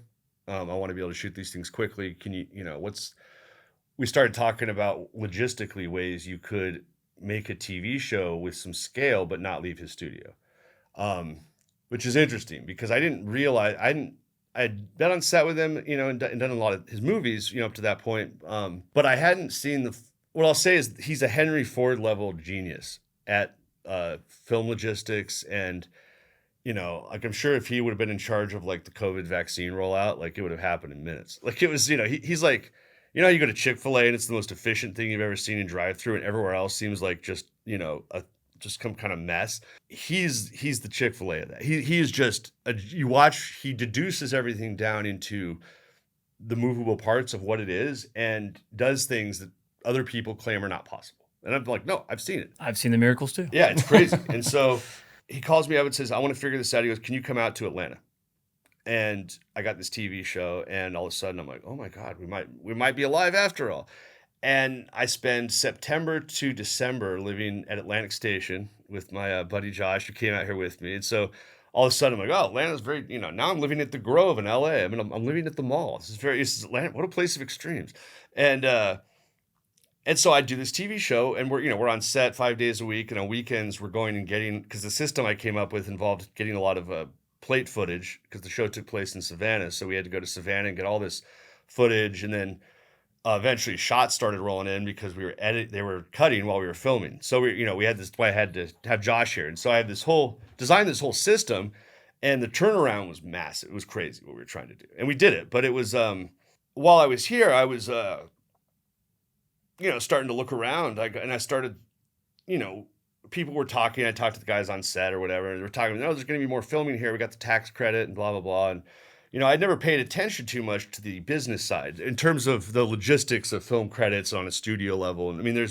I want to be able to shoot these things quickly. Can you, we started talking about logistically ways you could make a TV show with some scale, but not leave his studio, which is interesting because I didn't realize I'd been on set with him, and done a lot of his movies, up to that point. But I hadn't seen what I'll say is he's a Henry Ford level genius at film logistics. And, I'm sure if he would have been in charge of like the COVID vaccine rollout, like it would have happened in minutes. Like it was, he's like, you know, you go to Chick-fil-A and it's the most efficient thing you've ever seen in drive-through, and everywhere else seems like just, you know, just some kind of mess. He's the Chick-fil-A of that. He is just you watch, he deduces everything down into the movable parts of what it is and does things that other people claim are not possible. And I'm like, no, I've seen it. I've seen the miracles too. Yeah, it's crazy. And so he calls me up and says, I want to figure this out. He goes, can you come out to Atlanta? And I got this TV show, and all of a sudden I'm like, oh my God, we might be alive after all. And I spend September to December living at Atlantic Station with my buddy Josh, who came out here with me. And so all of a sudden I'm like, oh, Atlanta's very, you know, now I'm living at the Grove in LA. I mean, I'm living at the mall. This is Atlanta. What a place of extremes. And so I do this TV show, and we're on set 5 days a week, and on weekends we're going and getting, because the system I came up with involved getting a lot of plate footage, because the show took place in Savannah, so we had to go to Savannah and get all this footage, and then eventually shots started rolling in because they were cutting while we were filming. So we had this, I had to have Josh here, and so I had designed this whole system, and the turnaround was massive. It was crazy what we were trying to do, and we did it. But it was while I was here, I was starting to look around, and I started, people were talking. I talked to the guys on set or whatever, and they were talking, there's going to be more filming here. We got the tax credit and blah, blah, blah. And, I'd never paid attention too much to the business side in terms of the logistics of film credits on a studio level. And I mean,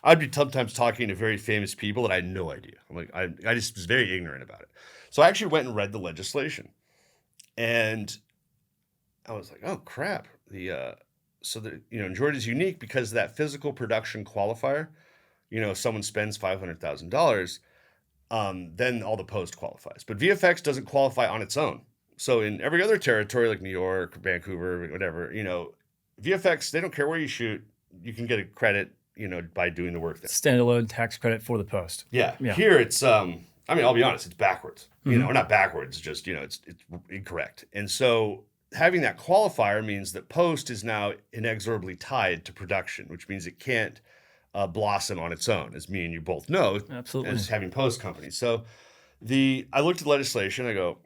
I'd be sometimes talking to very famous people that I had no idea. I'm like, I just was very ignorant about it. So I actually went and read the legislation, and I was like, oh crap. And Georgia's unique because of that physical production qualifier. If someone spends $500,000, then all the post qualifies. But VFX doesn't qualify on its own. So in every other territory, like New York, Vancouver, whatever, VFX, they don't care where you shoot. You can get a credit, by doing the work there. Standalone tax credit for the post. Yeah. Here it's, I'll be honest, it's backwards. Or not backwards, just, it's incorrect. And so having that qualifier means that post is now inexorably tied to production, which means it can't blossom on its own, as me and you both know. Absolutely. As having post companies. So I looked at the legislation, I go,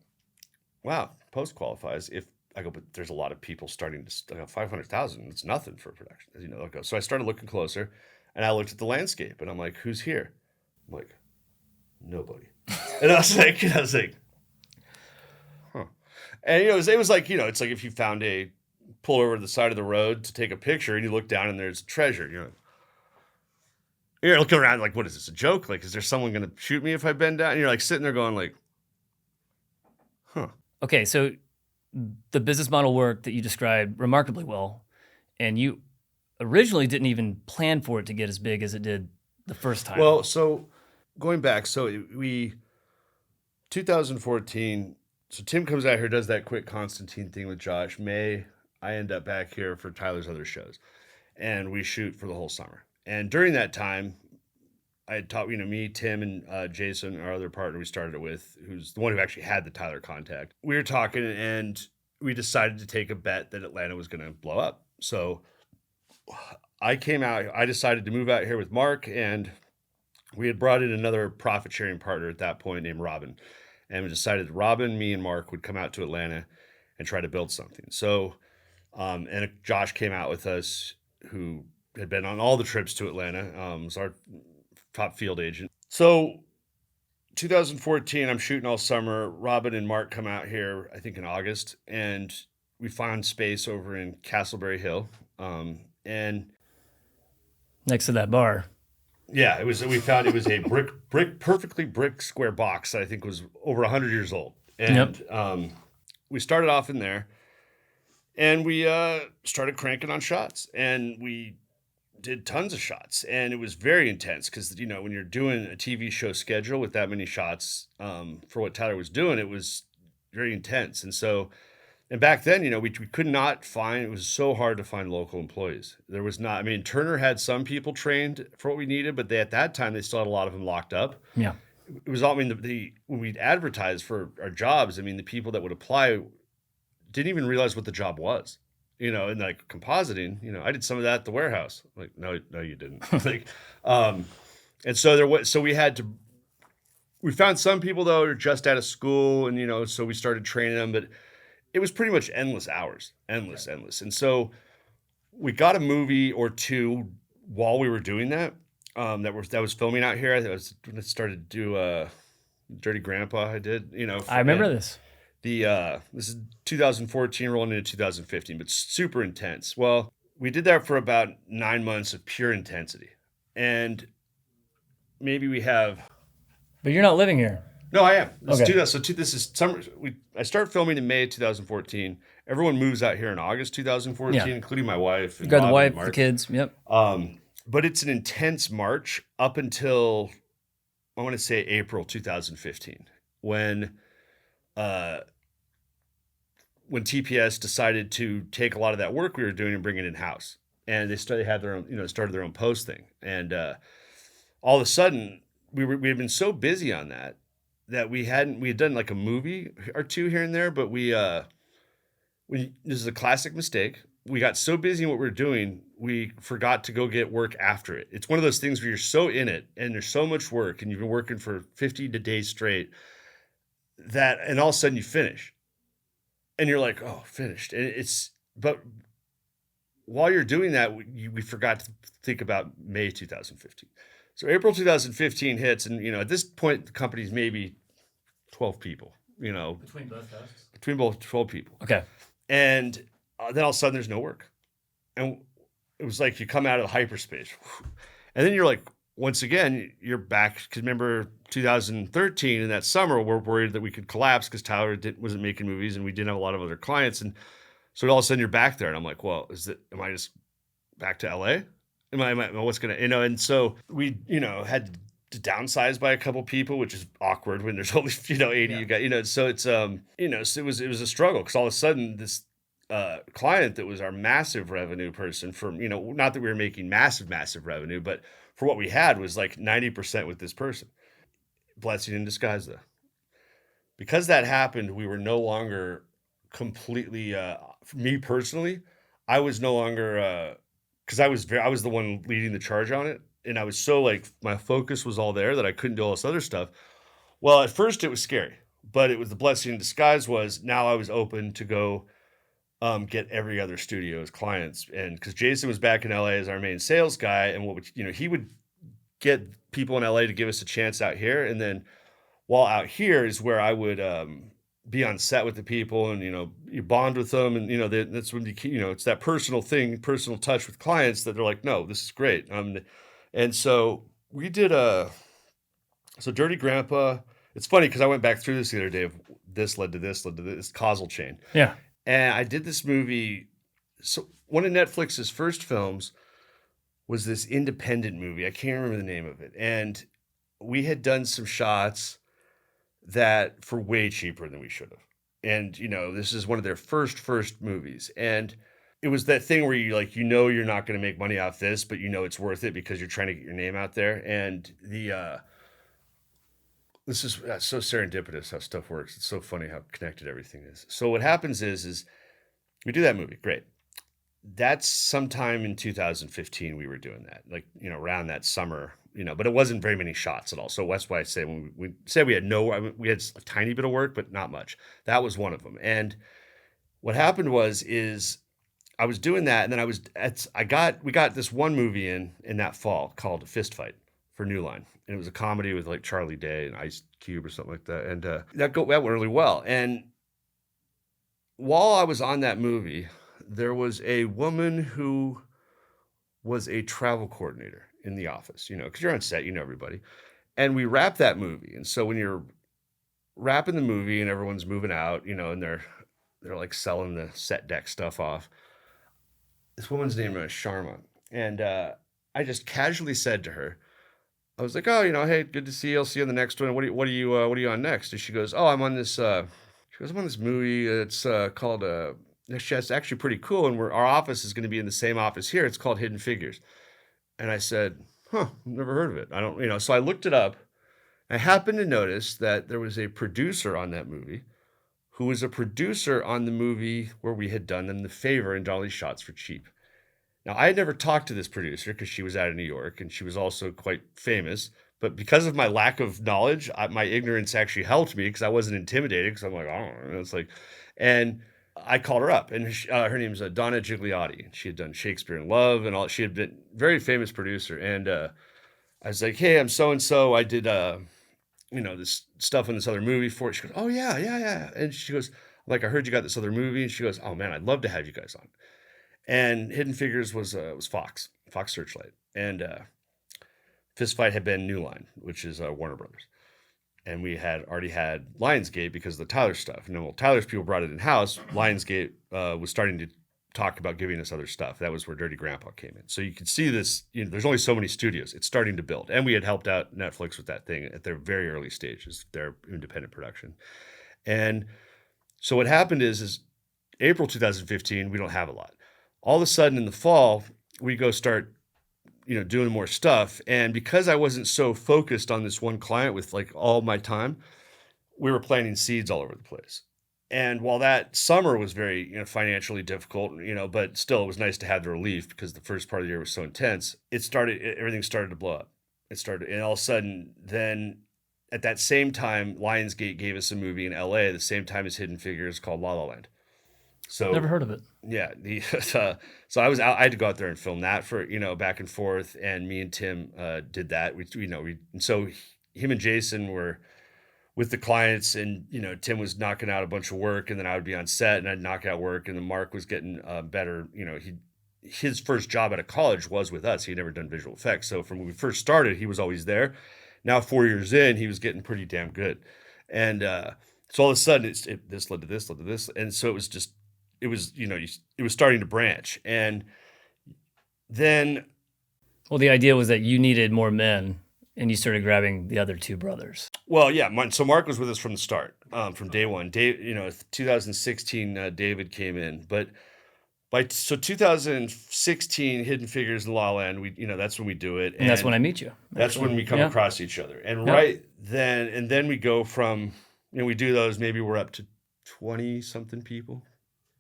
wow, post qualifies. But there's a lot of people starting to, 500,000, it's nothing for production, as you know. So I started looking closer, and I looked at the landscape, and I'm like, who's here? I'm like, nobody. And I was like, huh. And, it was like, it's like if you found pull over to the side of the road to take a picture, and you look down and there's treasure, You're looking around like, what is this, a joke? Like, is there someone going to shoot me if I bend down? And you're like sitting there going like, huh. Okay, so the business model worked that you described remarkably well, and you originally didn't even plan for it to get as big as it did the first time. Well, so going back, 2014, so Tim comes out here, does that quick Constantine thing with Josh. May, I end up back here for Tyler's other shows, and we shoot for the whole summer. And during that time, I had taught, me, Tim, and Jason, our other partner we started it with, who's the one who actually had the Tyler contact. We were talking, and we decided to take a bet that Atlanta was going to blow up. So I came out, I decided to move out here with Mark, and we had brought in another profit-sharing partner at that point named Robin. And we decided Robin, me, and Mark would come out to Atlanta and try to build something. So, and Josh came out with us, who had been on all the trips to Atlanta, was our top field agent. So 2014, I'm shooting all summer. Robin and Mark come out here, I think in August, and we found space over in Castleberry Hill. And next to that bar. Yeah, we found it was a perfectly brick square box that I think was over 100 years old. And we started off in there, and we started cranking on shots, and we did tons of shots, and it was very intense because when you're doing a TV show schedule with that many shots for what Tyler was doing, it was very intense. And back then, we could not find, it was so hard to find local employees. There was not, Turner had some people trained for what we needed, but at that time they still had a lot of them locked up. Yeah, it was all, when we'd advertise for our jobs, the people that would apply didn't even realize what the job was. And like compositing, I did some of that at the warehouse. Like, no, you didn't. And so we found some people though who are just out of school, and so we started training them, but it was pretty much endless hours, endless. And so we got a movie or two while we were doing that. That was filming out here. I was when I started to do Dirty Grandpa. I did, I remember this. This is 2014 rolling into 2015, but super intense. Well, we did that for about 9 months of pure intensity, and maybe we have. But you're not living here. No, I am. This Okay. this is summer. I start filming in May 2014. Everyone moves out here in August 2014, Yeah. including my wife. You got the Bob and wife, Mark. the kids. Yep. But it's an intense March up until I want to say April 2015, when TPS decided to take a lot of that work we were doing and bring it in house, and they started their own post thing, and all of a sudden we had been so busy on that we had done like a movie or two here and there, but this is a classic mistake. We got so busy in what we were doing, we forgot to go get work after it. It's one of those things where you're so in it and there's so much work and you've been working for 50 days straight and all of a sudden you finish and you're like, oh, finished. But while you're doing that, we forgot to think about May 2015. So April 2015 hits, and at this point the company's maybe 12 people, Between both tasks. between both 12 people. Okay. And then all of a sudden there's no work. And it was like you come out of hyperspace. And then you're like, once again, you're back. Because remember 2013 in that summer, we're worried that we could collapse because Tyler wasn't making movies and we didn't have a lot of other clients. And so all of a sudden you're back there. And I'm like, well, am I just back to LA? What's going to, and so we, had to downsize by a couple people, which is awkward when there's only, 80, Yeah. you got, so it's, so it was a struggle because all of a sudden this client that was our massive revenue person from, not that we were making massive revenue, but for what we had was like 90% with this person. Blessing in disguise though. Because that happened, we were no longer completely, for me personally, I was no longer, because I was the one leading the charge on it. And I was so my focus was all there that I couldn't do all this other stuff. Well, at first it was scary, but it was the blessing in disguise was now I was open to go get every other studio as clients. And because Jason was back in LA as our main sales guy, and he would get people in LA to give us a chance out here. And then while out here is where I would be on set with the people and, you bond with them. And, that's when it's that personal thing, personal touch with clients that they're like, no, this is great. And so we did so Dirty Grandpa, it's funny because I went back through this the other day of this led to this causal chain. Yeah. And I did this movie. So one of Netflix's first films was this independent movie. I can't remember the name of it. And we had done some shots that for way cheaper than we should have. And, this is one of their first movies. And it was that thing where you're not going to make money off this, but it's worth it because you're trying to get your name out there. And this is so serendipitous how stuff works. It's so funny how connected everything is. So what happens is we do that movie. Great. That's sometime in 2015 we were doing that, around that summer, but it wasn't very many shots at all. So that's why I say when we said we had we had a tiny bit of work, but not much. That was one of them. And what happened is I was doing that, and then we got this one movie in that fall called A Fist Fight for New Line, and it was a comedy with Charlie Day and Ice Cube or something like that, and that went really well. And while I was on that movie, there was a woman who was a travel coordinator in the office, because you're on set, everybody, and we wrapped that movie. And so when you're wrapping the movie and everyone's moving out, and they're selling the set deck stuff off. This woman's name is Sharma. And I just casually said to her, I was like, oh, hey, good to see you. I'll see you on the next one. What are you on next? And she goes, oh, I'm on this movie. It's called, it's actually pretty cool. And our office is going to be in the same office here. It's called Hidden Figures. And I said, never heard of it. I don't, so I looked it up. I happened to notice that there was a producer on that movie who was a producer on the movie where we had done them the favor and done all these shots for cheap. Now, I had never talked to this producer because she was out of New York and she was also quite famous. But because of my lack of knowledge, my ignorance actually helped me because I wasn't intimidated because I'm like, oh, it's like, and I called her up, and her name's Donna Gigliotti. She had done Shakespeare in Love and all. She had been very famous producer. And I was like, hey, I'm so-and-so. I did, this stuff in this other movie for it. She goes, oh, yeah, yeah, yeah. And she goes, like, I heard you got this other movie. And she goes, oh, man, I'd love to have you guys on. And Hidden Figures was Fox Searchlight. And Fistfight had been New Line, which is Warner Brothers. And we had already had Lionsgate because of the Tyler stuff. And then, Tyler's people brought it in-house. Lionsgate was starting to talk about giving us other stuff. That was where Dirty Grandpa came in. So you could see this, there's only so many studios. It's starting to build. And we had helped out Netflix with that thing at their very early stages, their independent production. And so what happened is April 2015, we don't have a lot. All of a sudden in the fall, we go start doing more stuff. And because I wasn't so focused on this one client with like all my time, we were planting seeds all over the place. And while that summer was very, financially difficult, but still it was nice to have the relief because the first part of the year was so intense. Everything started to blow up. And all of a sudden, then at that same time, Lionsgate gave us a movie in LA, the same time as Hidden Figures, called La La Land. So Never heard of it. Yeah. So I was out, I had to go out there and film that for, back and forth. And me and Tim did that. And so him and Jason were with the clients, and, Tim was knocking out a bunch of work, and then I would be on set and I'd knock out work. And then Mark was getting better. His first job out of college was with us. He'd never done visual effects. So from when we first started, he was always there. Now, 4 years in, he was getting pretty damn good. And so all of a sudden this led to this. And so it was starting to branch. And then, well, the idea was that you needed more men, and you started grabbing the other two brothers. Well, yeah. So Mark was with us from the start, from day one. 2016, David came in, but by 2016, Hidden Figures and La La Land, that's when we do it, and that's when I meet you. That's when we come across each other, and right then, and then we go from we do those. Maybe we're up to 20 something people.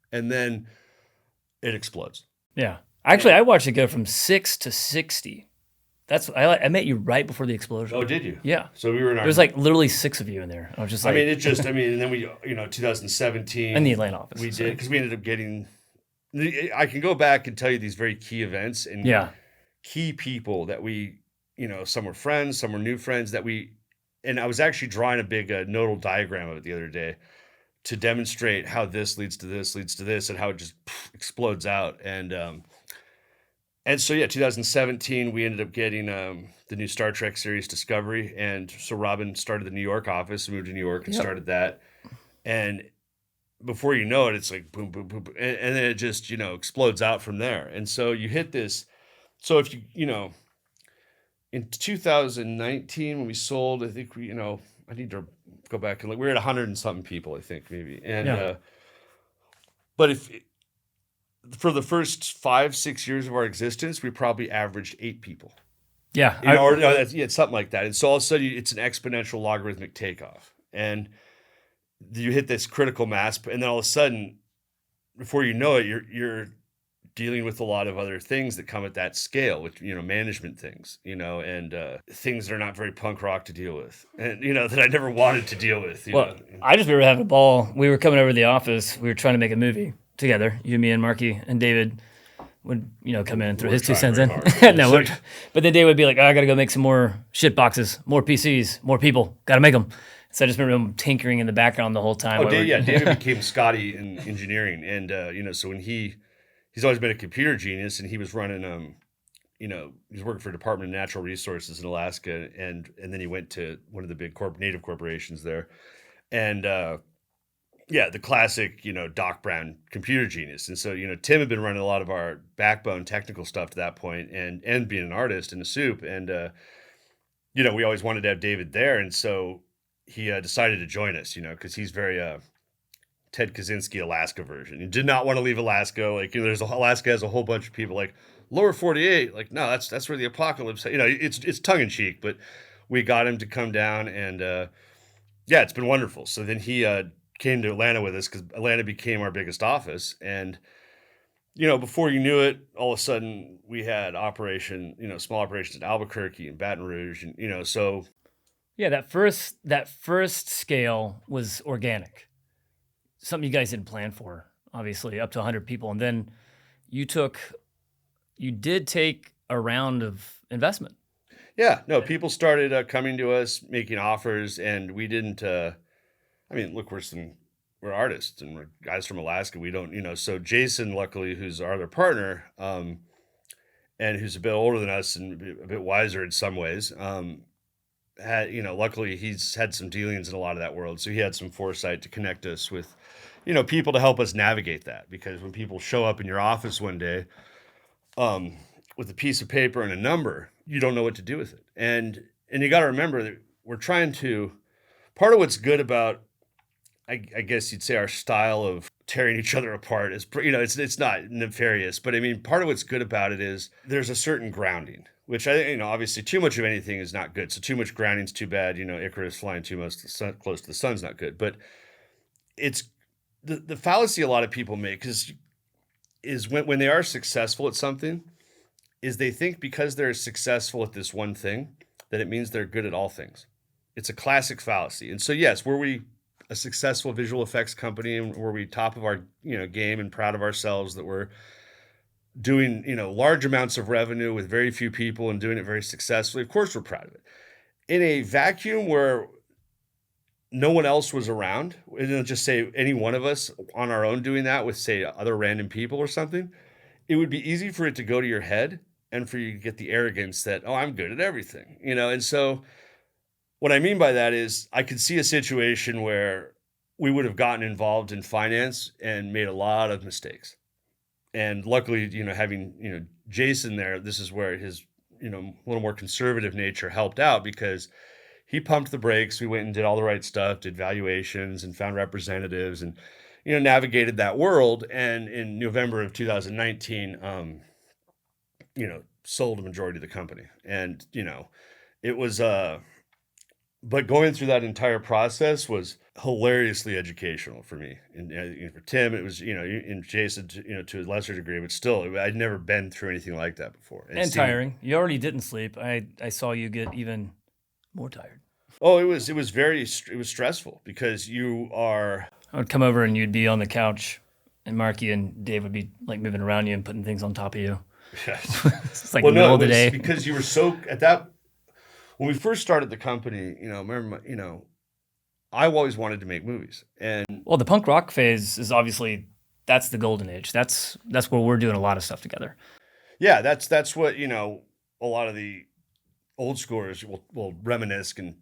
And then it explodes. Yeah. Actually, I watched it go from 6 to 60. I met you right before the explosion. Oh, did you? Yeah. So we were in our... There was like literally 6 of you in there. I was just like... and then we, 2017... In the Atlanta office. We did, because we ended up getting... I can go back and tell you these very key events and key people that we, some were friends, some were new friends that we... And I was actually drawing a big nodal diagram of it the other day to demonstrate how this leads to this, and how it just explodes out. And so, 2017, we ended up getting the new Star Trek series Discovery. And so Robin started the New York office, moved to New York and started that. And before you know it, it's like boom, boom, boom. And then it just, explodes out from there. And so you hit this. So if in 2019, when we sold, I think I need to go back and look. We were at 100 and something people, I think, maybe. And but for the first 5-6 years of our existence, we probably averaged 8 people. Yeah, it's something like that. And so all of a sudden, it's an exponential logarithmic takeoff, and you hit this critical mass, and then all of a sudden, before you know it, you're dealing with a lot of other things that come at that scale, which, management things, and things that are not very punk rock to deal with, and, that I never wanted to deal with. I just remember having a ball. We were coming over to the office. We were trying to make a movie together. You, me, and Marky, and David would, come in and throw his 2 cents in. But then David would be like, I got to go make some more shit boxes, more PCs, more people. Got to make them. So I just remember him tinkering in the background the whole time. David became Scotty in engineering. And, so when he's always been a computer genius, and he was running, he was working for Department of Natural Resources in Alaska, and then he went to one of the big native corporations there, and the classic, Doc Brown computer genius. And so, Tim had been running a lot of our backbone technical stuff to that point, and being an artist in the soup, and we always wanted to have David there, and so he decided to join us, because he's very Ted Kaczynski Alaska version. He did not want to leave Alaska. Like, Alaska has a whole bunch of people like lower 48. Like, no, that's where the apocalypse. It's tongue in cheek, but we got him to come down, and it's been wonderful. So then he came to Atlanta with us, because Atlanta became our biggest office, and before you knew it, all of a sudden we had small operations in Albuquerque and Baton Rouge, and so. Yeah, that first scale was organic. Something you guys didn't plan for. obviously up to 100 people. And then you did take a round of investment. Yeah, no, people started coming to us, making offers, and we didn't. Look, we're artists and we're guys from Alaska. We don't, So Jason, luckily, who's our other partner, and who's a bit older than us and a bit wiser in some ways, luckily he's had some dealings in a lot of that world, so he had some foresight to connect us with, people to help us navigate that. Because when people show up in your office one day, with a piece of paper and a number, you don't know what to do with it. And you got to remember that we're trying to, part of what's good about, I guess you'd say, our style of tearing each other apart is, it's not nefarious, but I mean, part of what's good about it is there's a certain grounding, which I think, obviously too much of anything is not good. So too much grounding is too bad. Icarus flying too much close to the sun's not good. But it's the fallacy a lot of people make is when they are successful at something, is they think because they're successful at this one thing, that it means they're good at all things. It's a classic fallacy. And so, yes, were we a successful visual effects company, and were we top of our game and proud of ourselves that we're doing large amounts of revenue with very few people and doing it very successfully? Of course, we're proud of it. In a vacuum where no one else was around, and just say any one of us on our own doing that with, say, other random people or something, it would be easy for it to go to your head and for you to get the arrogance that, oh, I'm good at everything, And so what I mean by that is I could see a situation where we would have gotten involved in finance and made a lot of mistakes. And luckily, having, Jason there, this is where his, a little more conservative nature helped out, because he pumped the brakes. We went and did all the right stuff, did valuations and found representatives and, navigated that world. And in November of 2019, sold a majority of the company. And, it was, but going through that entire process was hilariously educational for me. And for Tim, it was, and Jason, to a lesser degree, but still, I'd never been through anything like that before. And tiring. You already didn't sleep. I saw you get even more tired. Oh, it was stressful, because I would come over and you'd be on the couch, and Marky and Dave would be like moving around you and putting things on top of you. Yeah. It's like the middle of the day. Because you were so at that. When we first started the company, remember, I always wanted to make movies, and the punk rock phase is obviously, that's the golden age. That's where we're doing a lot of stuff together. Yeah, that's what a lot of the old schoolers will reminisce and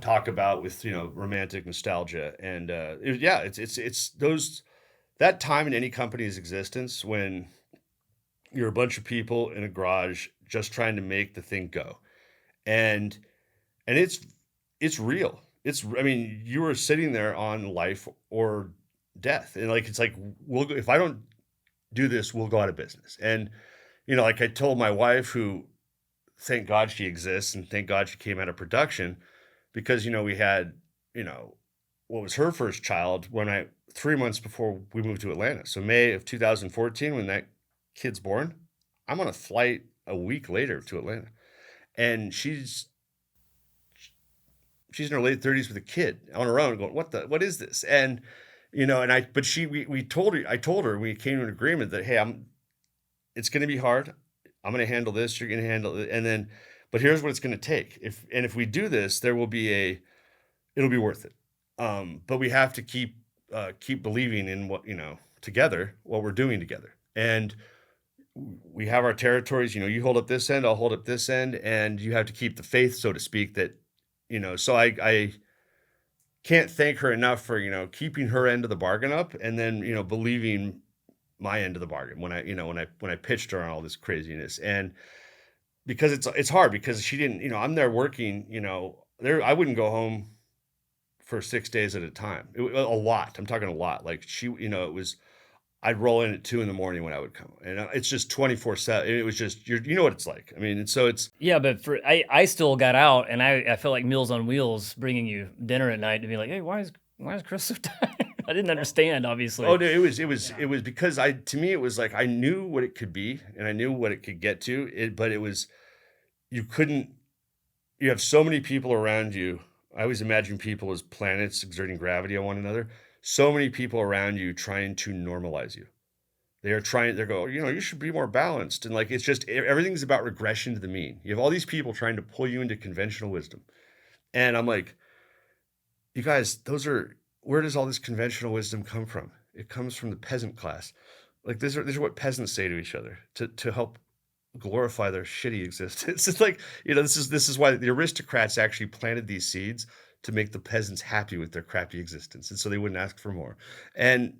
talk about with romantic nostalgia, and it's those, that time in any company's existence when you're a bunch of people in a garage just trying to make the thing go. And it's real. You were sitting there on life or death. And it's like, if I don't do this, we'll go out of business. And, like I told my wife, who, thank God she exists and thank God she came out of production, because, we had, what was her first child 3 months before we moved to Atlanta. So May of 2014, when that kid's born, I'm on a flight a week later to Atlanta. And she's in her late 30s with a kid on her own, going, what is this? And, we told her, we came to an agreement that, hey, it's going to be hard. I'm going to handle this. You're going to handle it. And then, but here's what it's going to take. If we do this, it'll be worth it. But we have to keep believing in what, together, what we're doing together. And we have our territories, you hold up this end, I'll hold up this end, and you have to keep the faith, so to speak, that, so I can't thank her enough for, keeping her end of the bargain up, and then, believing my end of the bargain when I pitched her on all this craziness. And because it's hard, because she didn't, I'm there working, I wouldn't go home for 6 days at a time. A lot. I'm talking a lot. Like it was, I'd roll in at 2 a.m. when I would come, and it's just 24/7. It was just, you know what it's like. I mean, and so it's, yeah, but I still got out, and I felt like Meals on Wheels bringing you dinner at night to be like, hey, why is Chris so tired? I didn't understand, obviously. Oh no, it was because to me it was like, I knew what it could be and I knew what it could get to. But it was, you have so many people around you. I always imagine people as planets exerting gravity on one another. so many people around you trying to normalize you. They're going, you should be more balanced. And like, it's just, everything's about regression to the mean. You have all these people trying to pull you into conventional wisdom. And I'm like, you guys, where does all this conventional wisdom come from? It comes from the peasant class. Like, these are what peasants say to each other to help glorify their shitty existence. It's like, this is why the aristocrats actually planted these seeds to make the peasants happy with their crappy existence. And so they wouldn't ask for more. And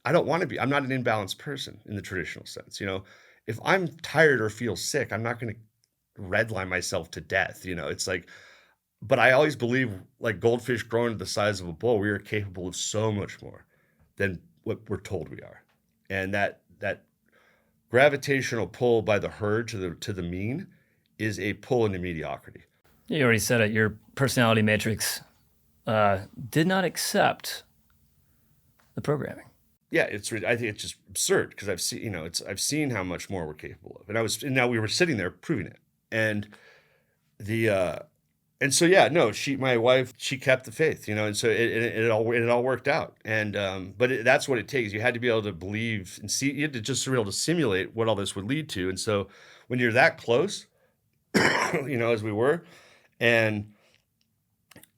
I don't want to be. I'm not an imbalanced person in the traditional sense. If I'm tired or feel sick, I'm not going to redline myself to death. It's like, but I always believe, like goldfish growing to the size of a bull, we are capable of so much more than what we're told we are. And that gravitational pull by the herd to the mean is a pull into mediocrity. You already said it. Your personality matrix did not accept the programming. Yeah, I think it's just absurd because I've seen, I've seen how much more we're capable of, and now we were sitting there proving it, and my wife, she kept the faith, and so it all worked out, and but that's what it takes. You had to be able to believe and see. You had to just be able to simulate what all this would lead to, and so when you're that close, as we were, and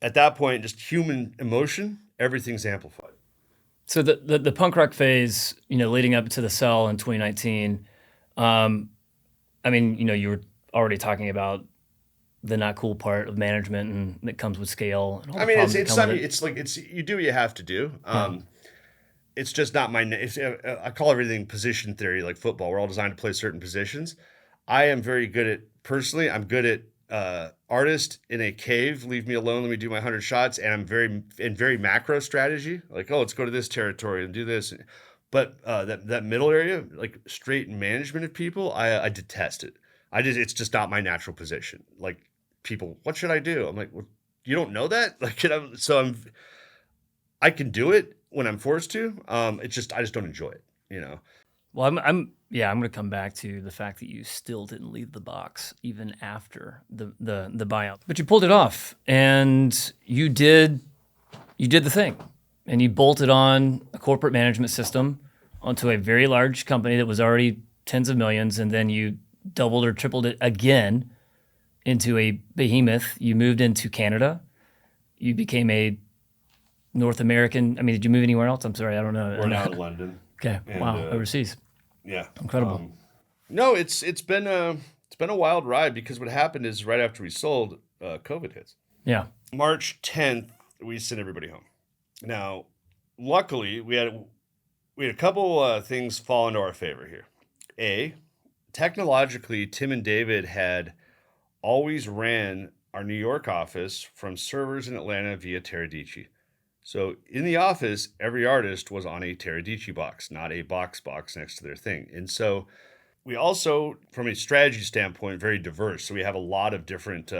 at that point, just human emotion, everything's amplified. So the punk rock phase, leading up to the Cell in 2019, you were already talking about the not cool part of management and that comes with scale. And all it's you do what you have to do. It's just not I call everything position theory, like football. We're all designed to play certain positions. I am very good I'm good at artist in a cave, leave me alone, let me do my 100 shots, and I'm very macro strategy, like, let's go to this territory and do this. But that middle area, like straight management of people, I detest it. It's just not my natural position. Like, people, what should I do? I'm like, well, you don't know that? Like, I can do it when I'm forced to. I just don't enjoy it, Well, I'm going to come back to the fact that you still didn't leave the box even after the buyout, but you pulled it off, and you did the thing, and you bolted on a corporate management system onto a very large company that was already tens of millions, and then you doubled or tripled it again into a behemoth. You moved into Canada. You became a North American. Did you move anywhere else? I'm sorry, I don't know. We're now in London. Okay. And, wow. Overseas. Yeah. Incredible. No, it's been a wild ride, because what happened is right after we sold, COVID hits. Yeah. March 10th, we sent everybody home. Now, luckily, we had a couple things fall into our favor here. Technologically, Tim and David had always ran our New York office from servers in Atlanta via Teradici. So in the office, every artist was on a Teradici box, not a box next to their thing. And so we also, from a strategy standpoint, very diverse. So we have a lot of different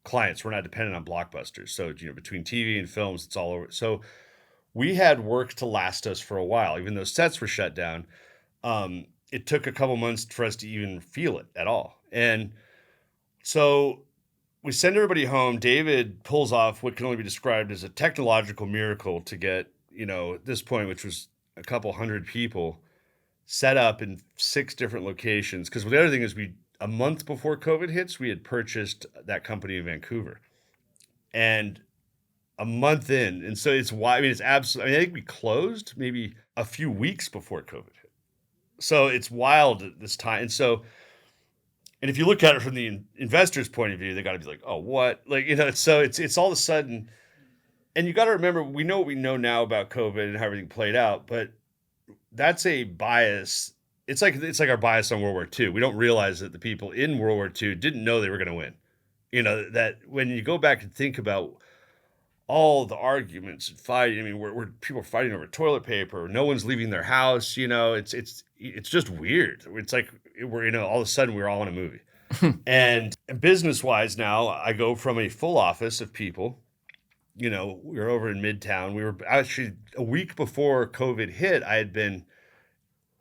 clients. We're not dependent on blockbusters. So, between TV and films, it's all over. So we had work to last us for a while. Even though sets were shut down, it took a couple months for us to even feel it at all. And so we send everybody home. David pulls off what can only be described as a technological miracle to get, at this point, which was a couple hundred people, set up in 6 different locations. Because the other thing is, a month before COVID hits, we had purchased that company in Vancouver. And a month in, and so it's why, it's absolutely, I think we closed maybe a few weeks before COVID hit. So it's wild at this time. And so, and if you look at it from the investor's point of view, they got to be like, oh, what? Like, so it's all of a sudden, and you got to remember, we know what we know now about COVID and how everything played out, but that's a bias. It's like our bias on World War II. We don't realize that the people in World War II didn't know they were going to win. That when you go back and think about all the arguments and fighting, we're people fighting over toilet paper. No one's leaving their house. It's just weird. It's like we're, all of a sudden we're all in a movie. And business wise now, I go from a full office of people. We were over in Midtown. We were actually a week before COVID hit. I had been,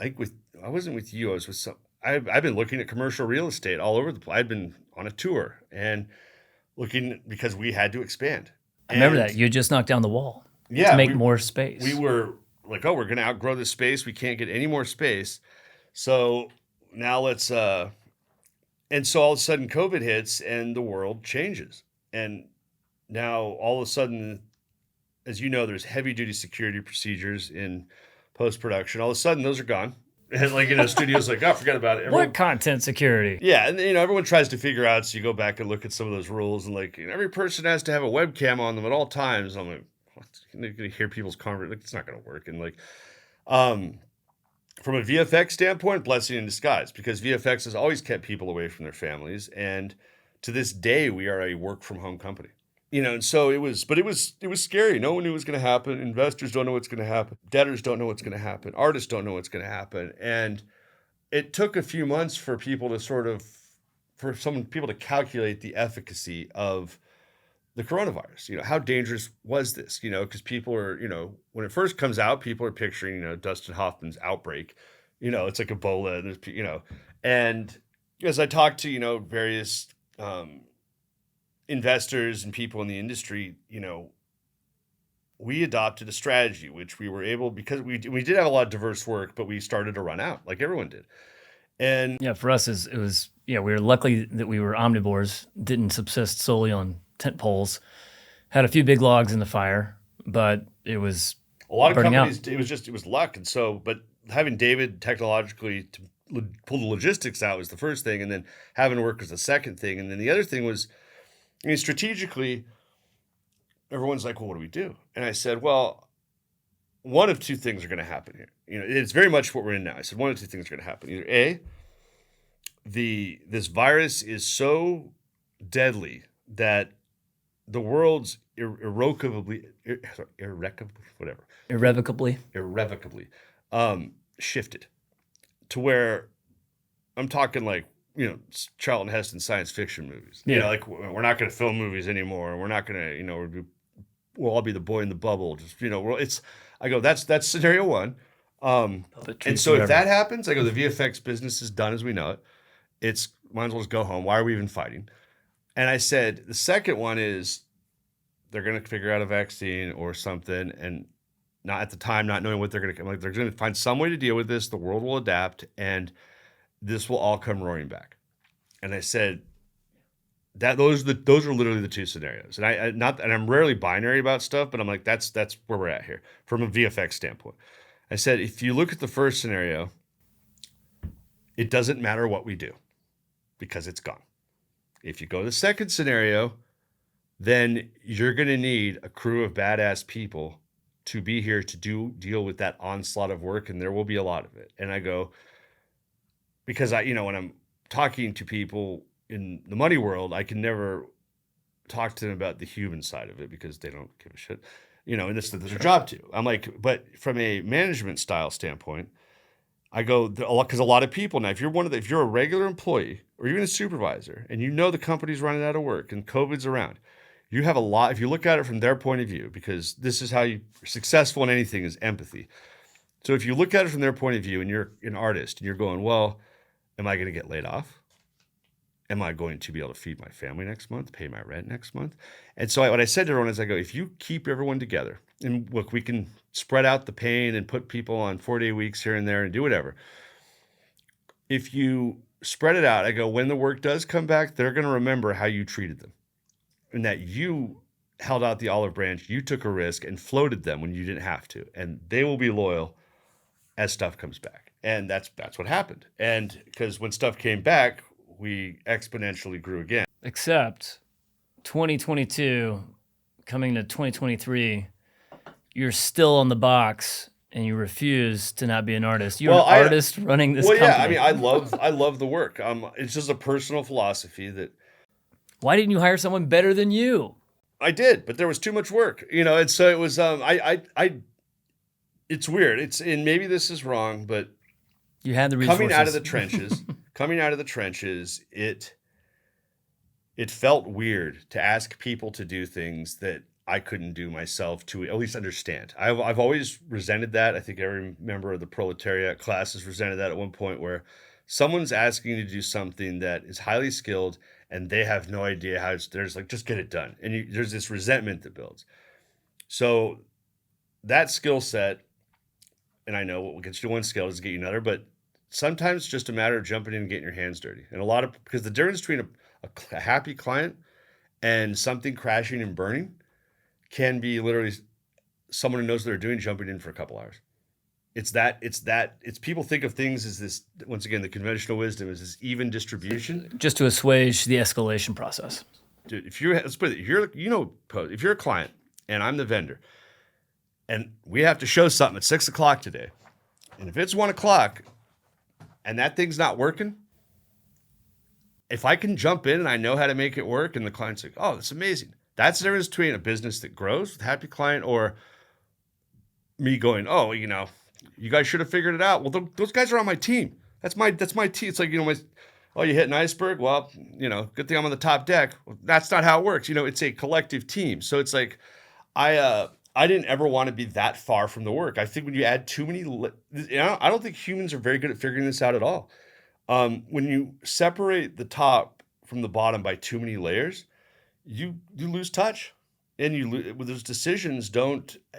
I wasn't with you. I was with I've been looking at commercial real estate all over the place. I'd been on a tour and looking because we had to expand. I remember that. You just knocked down the wall. Yeah, to make more space. We were like, oh, we're going to outgrow this space. We can't get any more space. So now let's, and so all of a sudden COVID hits and the world changes. And now all of a sudden, as you know, there's heavy duty security procedures in post-production. All of a sudden those are gone. And like, studios like, oh, forget about it. What content security? Yeah. And everyone tries to figure out. So you go back and look at some of those rules and like, every person has to have a webcam on them at all times. I'm like, you're going to hear people's conversation. Like, it's not going to work. And like, from a VFX standpoint, blessing in disguise, because VFX has always kept people away from their families. And to this day, we are a work from home company. And so it was scary. No one knew what was going to happen. Investors don't know what's going to happen. Debtors don't know what's going to happen. Artists don't know what's going to happen. And it took a few months for people to people to calculate the efficacy of the coronavirus. How dangerous was this? Because people are, when it first comes out, people are picturing, Dustin Hoffman's Outbreak. It's like Ebola. And there's, and as I talked to, various investors and people in the industry, we adopted a strategy, which we were able, because we did have a lot of diverse work, but we started to run out like everyone did. And yeah, for us, we were lucky that we were omnivores, didn't subsist solely on tent poles, had a few big logs in the fire, but it was a lot of companies, out. It was luck. And so, but having David technologically to pull the logistics out was the first thing. And then having work was the second thing. And then the other thing was, strategically, everyone's like, well, what do we do? And I said, well, one of two things are going to happen here. It's very much what we're in now. I said, one of two things are going to happen. Either A, this virus is so deadly that the world's irrevocably shifted to where I'm talking like, Charlton Heston science fiction movies. Yeah. Like we're not going to film movies anymore. We're not going to, we'll all be the boy in the bubble. Just, I go, that's scenario one. And so if that happens, I go, the VFX business is done as we know it. It's might as well just go home. Why are we even fighting? And I said, the second one is they're going to figure out a vaccine or something, and not at the time, not knowing what they're going to, like, they're going to find some way to deal with this. The world will adapt, and this will all come roaring back. And I said that those are literally the two scenarios. And I'm rarely binary about stuff, but I'm like, that's where we're at here from a VFX standpoint. I said, if you look at the first scenario, it doesn't matter what we do because it's gone. If you go to the second scenario, then you're going to need a crew of badass people to be here to deal with that onslaught of work, and there will be a lot of it. And I go, because when I'm talking to people in the money world, I can never talk to them about the human side of it because they don't give a shit, and this is their job too. I'm like, but from a management style standpoint, I go, because a lot of people now, if you're a regular employee or even a supervisor and the company's running out of work and COVID's around, you have a lot, if you look at it from their point of view, because this is how you're successful in anything is empathy. So if you look at it from their point of view and you're an artist and you're going, well, am I going to get laid off? Am I going to be able to feed my family next month, pay my rent next month? And so what I said to everyone is I go, if you keep everyone together, and look, we can spread out the pain and put people on 4-day weeks here and there and do whatever. If you spread it out, I go, when the work does come back, they're going to remember how you treated them and that you held out the olive branch, you took a risk and floated them when you didn't have to. And they will be loyal as stuff comes back. And that's what happened. And because when stuff came back, we exponentially grew again. Except 2022 coming to 2023, you're still on the box and you refuse to not be an artist. You're an artist running this company. Yeah, I mean, I love the work. It's just a personal philosophy that. Why didn't you hire someone better than you? I did, but there was too much work, and so it was, it's weird. And maybe this is wrong, but you had the resources. Coming out of the trenches, it felt weird to ask people to do things that I couldn't do myself to at least understand. I've always resented that. I think every member of the proletariat class has resented that at one point, where someone's asking you to do something that is highly skilled and they have no idea how there's like, just get it done. And there's this resentment that builds. So that skill set, and I know what gets you to one skill doesn't get you another, but sometimes it's just a matter of jumping in and getting your hands dirty. And because the difference between a happy client and something crashing and burning can be literally someone who knows what they're doing jumping in for a couple hours. It's people think of things as this, once again, the conventional wisdom is this even distribution. Just to assuage the escalation process. Dude, let's put it, if you're a client and I'm the vendor and we have to show something at 6 o'clock today, and if it's 1 o'clock and that thing's not working, if I can jump in and I know how to make it work and the client's like, oh, that's amazing. That's the difference between a business that grows with a happy client or me going, oh, you guys should have figured it out. Well, those guys are on my team. That's my team. It's like, you hit an iceberg. Well, good thing I'm on the top deck. Well, that's not how it works. It's a collective team. So it's like, I didn't ever want to be that far from the work. I think when you add too many, I don't think humans are very good at figuring this out at all. When you separate the top from the bottom by too many layers, you lose touch. And with those decisions,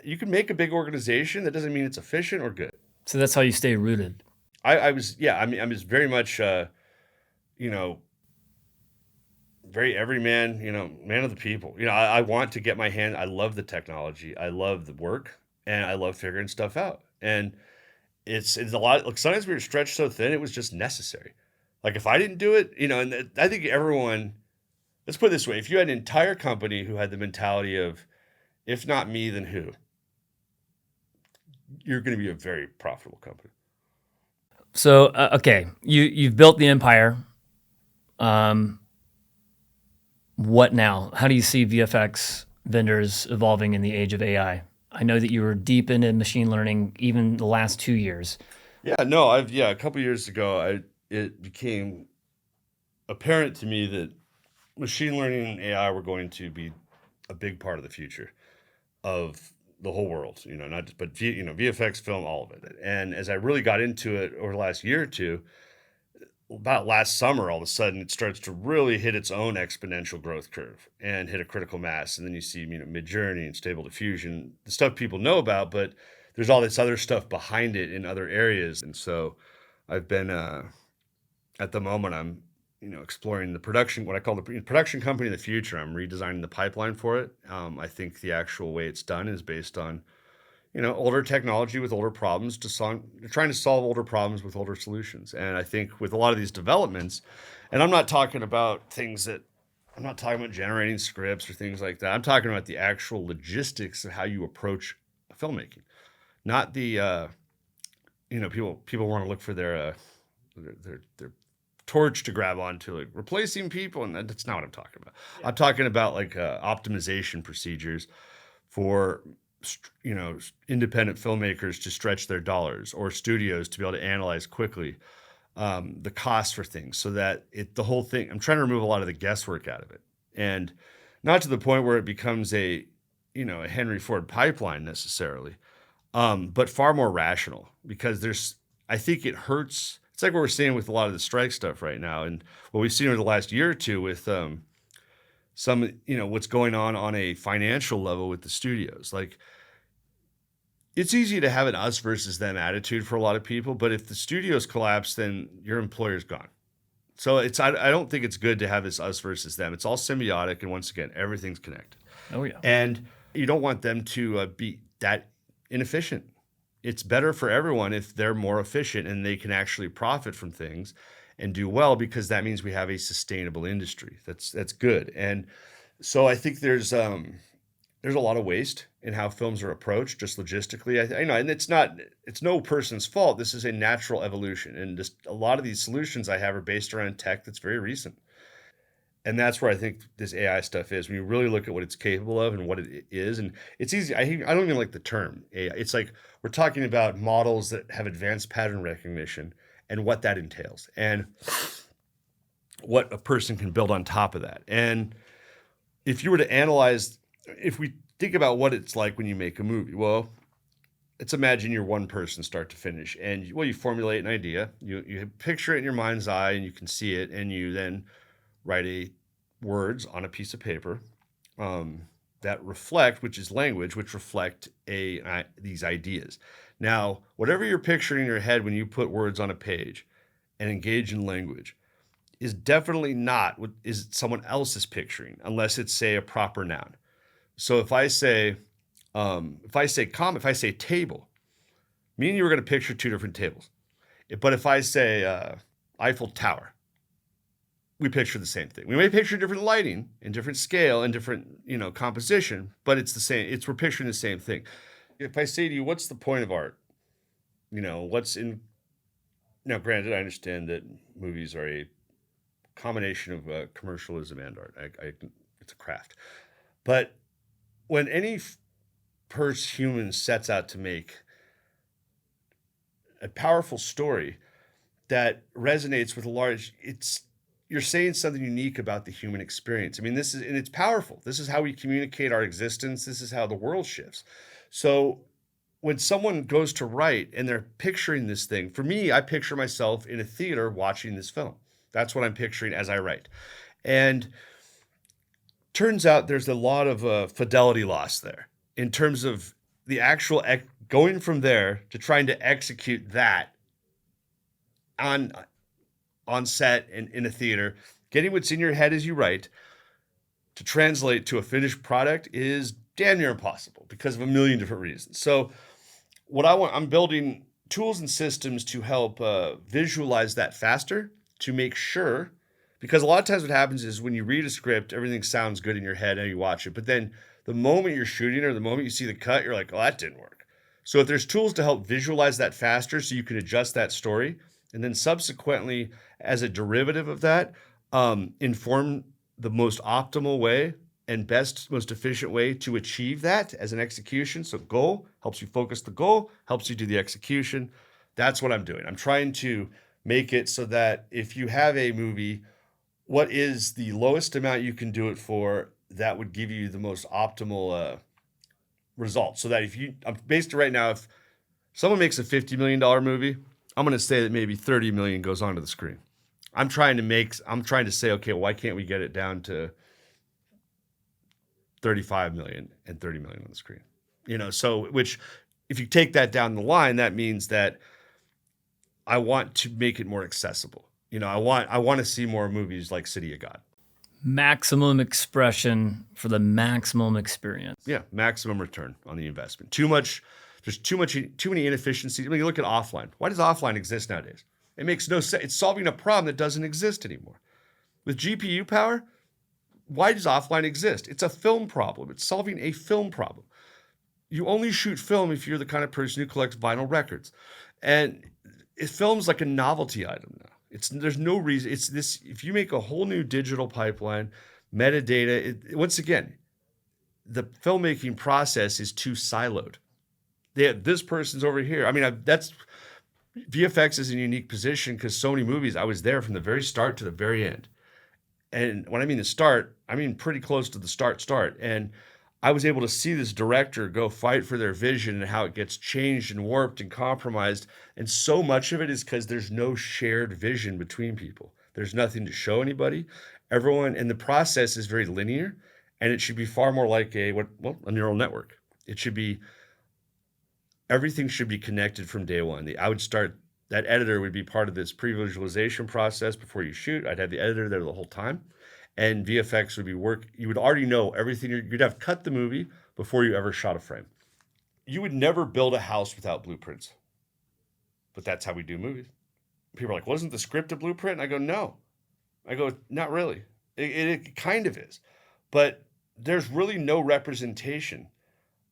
you can make a big organization. That doesn't mean it's efficient or good. So that's how you stay rooted. I was very much, very everyman, man of the people. I want to get my hand. I love the technology. I love the work, and I love figuring stuff out. And it's a lot. Like sometimes we were stretched so thin, it was just necessary. Like if I didn't do it, and I think everyone. Let's put it this way. If you had an entire company who had the mentality of, if not me, then who? You're going to be a very profitable company. So, okay, you've built the empire. What now? How do you see VFX vendors evolving in the age of AI? I know that you were deep into machine learning even the last 2 years. Yeah, no, a couple of years ago, it became apparent to me that machine learning and AI were going to be a big part of the future of the whole world, not just, but VFX, film, all of it. And as I really got into it over the last year or two, about last summer, all of a sudden it starts to really hit its own exponential growth curve and hit a critical mass. And then you see, Midjourney and Stable Diffusion, the stuff people know about, but there's all this other stuff behind it in other areas. And so I've been, at the moment, I'm exploring the production, what I call the production company of the future. I'm redesigning the pipeline for it. I think the actual way it's done is based on, older technology with older problems trying to solve older problems with older solutions. And I think with a lot of these developments, and I'm not talking about generating scripts or things like that. I'm talking about the actual logistics of how you approach filmmaking, not the, people want to look for their torch to grab onto, like replacing people, and that's not what I'm talking about. Yeah. I'm talking about like optimization procedures for independent filmmakers to stretch their dollars, or studios to be able to analyze quickly the cost for things, so that the whole thing. I'm trying to remove a lot of the guesswork out of it, and not to the point where it becomes a Henry Ford pipeline necessarily, but far more rational, because I think it hurts. It's like what we're seeing with a lot of the strike stuff right now, and what we've seen over the last year or two with some, what's going on a financial level with the studios. Like, it's easy to have an us versus them attitude for a lot of people, but if the studios collapse, then your employer's gone. So I don't think it's good to have this us versus them. It's all symbiotic, and once again, everything's connected. Oh yeah. And you don't want them to be that inefficient. It's better for everyone if they're more efficient and they can actually profit from things and do well, because that means we have a sustainable industry. That's good. And so I think there's a lot of waste in how films are approached, just logistically. I know, and it's no person's fault. This is a natural evolution, and just a lot of these solutions I have are based around tech that's very recent. And that's where I think this AI stuff is. When you really look at what it's capable of and what it is, and it's easy. I don't even like the term AI. It's like we're talking about models that have advanced pattern recognition and what that entails, and what a person can build on top of that. And if you were to analyze, if we think about what it's like when you make a movie, well, let's imagine you're one person start to finish, and you formulate an idea, you picture it in your mind's eye, and you can see it, and you then write words on a piece of paper, that reflect, which is language, which reflect these ideas. Now, whatever you're picturing in your head when you put words on a page and engage in language is definitely not what is someone else is picturing, unless it's, say, a proper noun. So if I say table, me and you are going to picture two different tables. But if I say Eiffel Tower, we picture the same thing. We may picture different lighting and different scale and different, composition, but it's the same. We're picturing the same thing. If I say to you, what's the point of art? Now, granted, I understand that movies are a combination of commercialism and art. It's a craft. But when any human sets out to make a powerful story that resonates with you're saying something unique about the human experience. I mean, and it's powerful. This is how we communicate our existence. This is how the world shifts. So when someone goes to write and they're picturing this thing, for me, I picture myself in a theater watching this film. That's what I'm picturing as I write. And turns out there's a lot of fidelity loss there in terms of the actual going from there to trying to execute that on set and in a theater, getting what's in your head as you write to translate to a finished product is damn near impossible because of a million different reasons. So I'm building tools and systems to help visualize that faster, to make sure, because a lot of times what happens is when you read a script, everything sounds good in your head and you watch it. But then the moment you're shooting or the moment you see the cut, you're like, oh, that didn't work. So if there's tools to help visualize that faster so you can adjust that story, and then subsequently, as a derivative of that, inform the most optimal way and most efficient way to achieve that as an execution. So goal helps you focus the goal, helps you do the execution. That's what I'm doing. I'm trying to make it so that if you have a movie, what is the lowest amount you can do it for that would give you the most optimal result? So that I'm based right now, if someone makes a $50 million movie, I'm going to say that maybe 30 million goes onto the screen. I'm trying to say, okay, why can't we get it down to 35 million and 30 million on the screen? So which if you take that down the line, that means that I want to make it more accessible. I want to see more movies like City of God. Maximum expression for the maximum experience. Yeah, maximum return on the investment. There's too many inefficiencies. I mean, you look at offline. Why does offline exist nowadays? It makes no sense. It's solving a problem that doesn't exist anymore. With GPU power, why does offline exist? It's a film problem. It's solving a film problem. You only shoot film if you're the kind of person who collects vinyl records. And film's like a novelty item now. There's no reason. It's this. If you make a whole new digital pipeline, metadata, once again, the filmmaking process is too siloed. This person's over here. I mean, that's VFX is in a unique position because so many movies, I was there from the very start to the very end. And when I mean the start, I mean pretty close to the start. And I was able to see this director go fight for their vision and how it gets changed and warped and compromised. And so much of it is because there's no shared vision between people. There's nothing to show anybody. And the process is very linear, and it should be far more like a neural network. Everything should be connected from day one. That editor would be part of this pre-visualization process before you shoot. I'd have the editor there the whole time. And VFX would be you would already know everything. You'd have cut the movie before you ever shot a frame. You would never build a house without blueprints. But that's how we do movies. People are like, wasn't the script a blueprint? And I go, no. I go, not really. It kind of is. But there's really no representation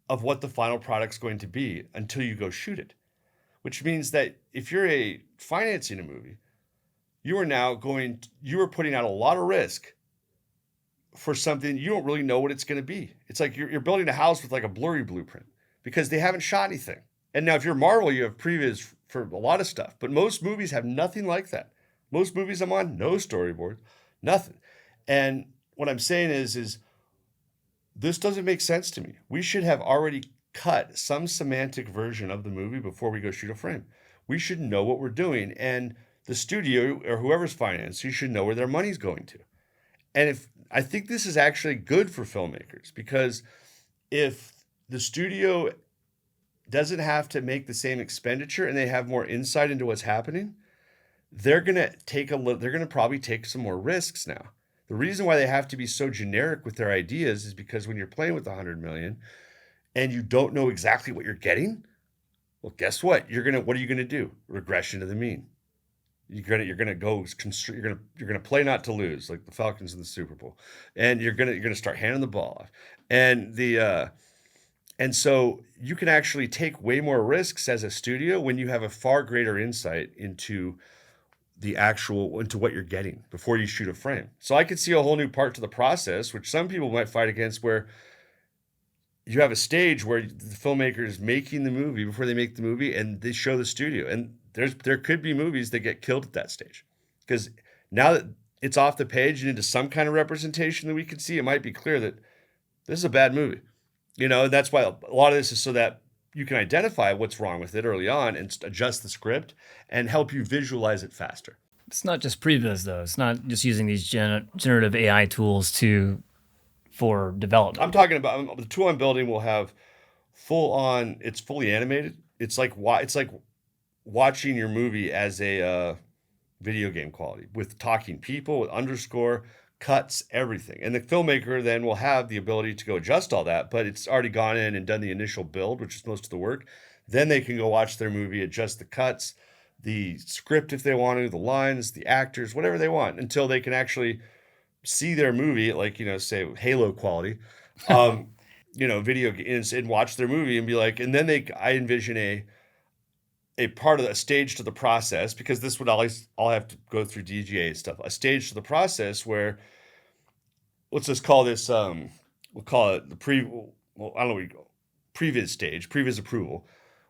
of what the final product's going to be until you go shoot it. Which means that if you're financing a movie, you are putting out a lot of risk for something you don't really know what it's going to be. It's like you're building a house with like a blurry blueprint because they haven't shot anything. And now if you're Marvel, you have previews for a lot of stuff, but most movies have nothing like that. Most movies I'm on, no storyboard, nothing. And what I'm saying is this doesn't make sense to me. We should have already cut some semantic version of the movie before we go shoot a frame. We should know what we're doing, and the studio or whoever's financed, you should know where their money's going to. And I think this is actually good for filmmakers, because if the studio doesn't have to make the same expenditure and they have more insight into what's happening, they're going to probably take some more risks now. The reason why they have to be so generic with their ideas is because when you're playing with 100 million and you don't know exactly what you're getting, well, guess what? What are you going to do? Regression to the mean. You're gonna play not to lose, like the Falcons in the Super Bowl, and you're gonna start handing the ball off, and so you can actually take way more risks as a studio when you have a far greater insight into what you're getting before you shoot a frame. So I could see a whole new part to the process, which some people might fight against, where you have a stage where the filmmaker is making the movie before they make the movie, and they show the studio. And there could be movies that get killed at that stage, because now that it's off the page and into some kind of representation that we can see, it might be clear that this is a bad movie. And that's why a lot of this is so that you can identify what's wrong with it early on and adjust the script and help you visualize it faster. It's not just previs, though. It's not just using these generative AI tools for development. I'm talking about the tool I'm building will have it's fully animated. It's like watching your movie as a video game quality, with talking people, with underscore, cuts, everything. And the filmmaker then will have the ability to go adjust all that, but it's already gone in and done the initial build, which is most of the work. Then they can go watch their movie, adjust the cuts, the script if they want to, the lines, the actors, whatever they want, until they can actually see their movie at, like, say Halo quality, video games, and watch their movie and be like, and then I envision a part of a stage to the process, because this would always all have to go through DGA and stuff, a stage to the process where, let's just call this, we'll call it the previs stage, previs approval,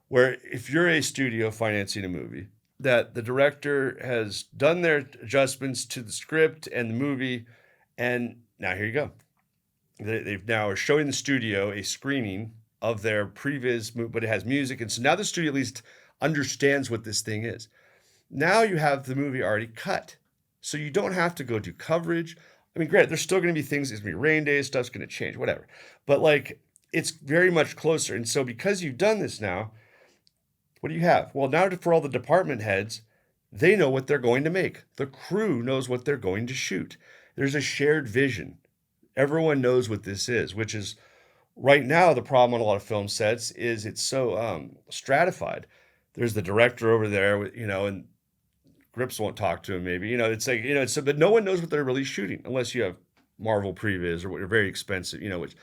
where if you're a studio financing a movie, that the director has done their adjustments to the script and the movie, and now here you go. They've now are showing the studio a screening of their previs, but it has music, and so now the studio at least understands what this thing is. Now you have the movie already cut, so you don't have to go do coverage. I mean, granted, there's still going to be things, it's going to be rain days, stuff's going to change, whatever. But like, it's very much closer. And so because you've done this now, what do you have? Well, now for all the department heads, they know what they're going to make. The crew knows what they're going to shoot. There's a shared vision. Everyone knows what this is, which is right now the problem on a lot of film sets is it's so stratified. There's the director over there, and Grips won't talk to him maybe. It's like, but no one knows what they're really shooting unless you have Marvel previs or what are very expensive, which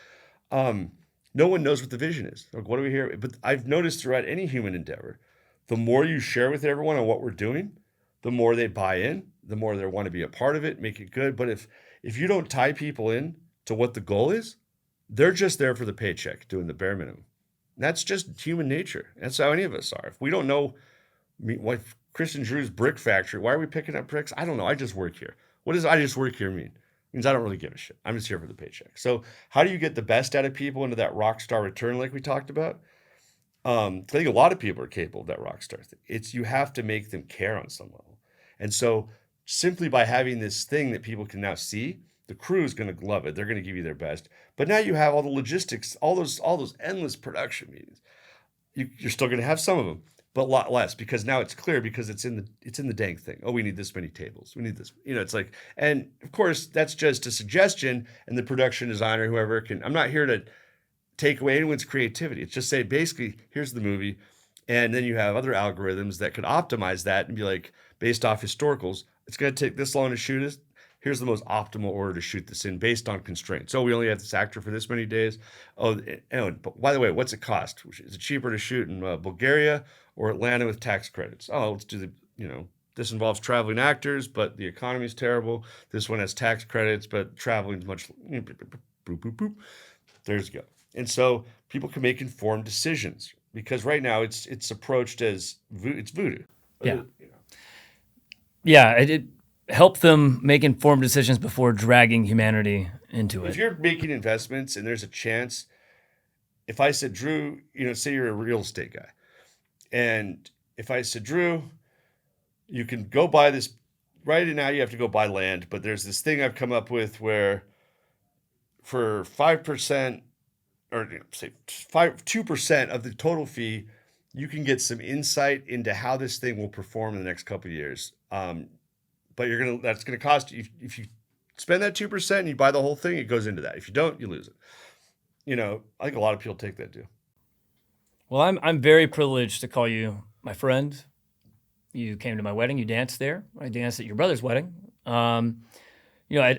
no one knows what the vision is. Like, what do we hear? But I've noticed throughout any human endeavor, the more you share with everyone on what we're doing, the more they buy in, the more they want to be a part of it, make it good. But if you don't tie people in to what the goal is, they're just there for the paycheck, doing the bare minimum. That's just human nature. That's how any of us are. If we don't know what Chris and Drew's brick factory, why are we picking up bricks? I don't know. I just work here. What does I just work here mean? It means I don't really give a shit. I'm just here for the paycheck. So how do you get the best out of people into that rock star return like we talked about? I think a lot of people are capable of that rock star thing. You have to make them care on some level. And so simply by having this thing that people can now see, the crew is going to love it. They're going to give you their best. But now you have all the logistics, all those endless production meetings. You're still going to have some of them, but a lot less, because now it's clear, because it's in the dang thing. Oh, we need this many tables. We need this. It's like, and of course that's just a suggestion, and the production designer, whoever I'm not here to take away anyone's creativity. It's just say, basically, here's the movie. And then you have other algorithms that could optimize that and be like, based off historicals, it's going to take this long to shoot it. Here's the most optimal order to shoot this in based on constraints. So we only have this actor for this many days. But by the way, what's it cost? Is it cheaper to shoot in Bulgaria or Atlanta with tax credits? Oh, let's do this involves traveling actors, but the economy's terrible. This one has tax credits, but traveling's much, boop, boop, boop. There's go. And so people can make informed decisions, because right now it's approached as it's voodoo. Yeah. Yeah. It help them make informed decisions before dragging humanity into it. If you're making investments and there's a chance, if I said, Drew, say you're a real estate guy, and if I said, Drew, you can go buy this right now, you have to go buy land, but there's this thing I've come up with where for 5%, or say 2% of the total fee, you can get some insight into how this thing will perform in the next couple of years. But that's gonna cost you. If you spend that 2% and you buy the whole thing, it goes into that. If you don't, you lose it. I think a lot of people take that deal. Well, I'm very privileged to call you my friend. You came to my wedding. You danced there. I danced at your brother's wedding. I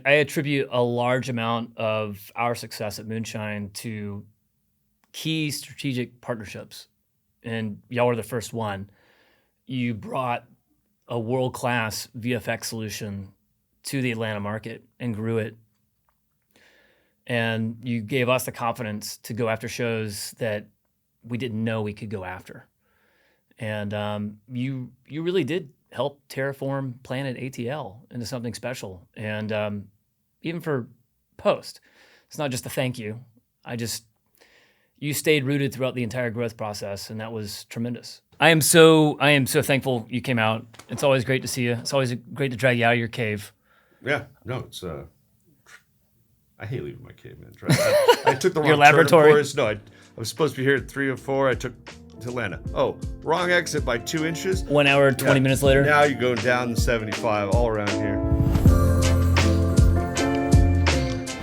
attribute a large amount of our success at Moonshine to key strategic partnerships, and y'all were the first one. You brought a world-class VFX solution to the Atlanta market and grew it. And you gave us the confidence to go after shows that we didn't know we could go after. And you really did help terraform Planet ATL into something special. And even for post, it's not just a thank you. You stayed rooted throughout the entire growth process, and that was tremendous. I am so thankful you came out. It's always great to see you. It's always great to drag you out of your cave. Yeah, no, it's I hate leaving my cave, man. I took the wrong Your laboratory. No, I was supposed to be here at 3 or 4. I took to Atlanta. Oh, wrong exit by 2 inches. 1 hour, 20 minutes later. Now you go down the 75 all around here.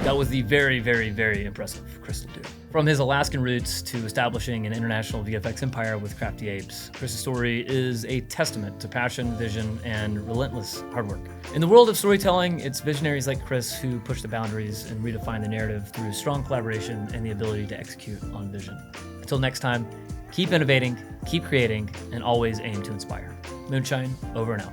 That was the very, very, very impressive Chris Ledoux. From his Alaskan roots to establishing an international VFX empire with Crafty Apes, Chris's story is a testament to passion, vision, and relentless hard work. In the world of storytelling, it's visionaries like Chris who push the boundaries and redefine the narrative through strong collaboration and the ability to execute on vision. Until next time, keep innovating, keep creating, and always aim to inspire. Moonshine, over and out.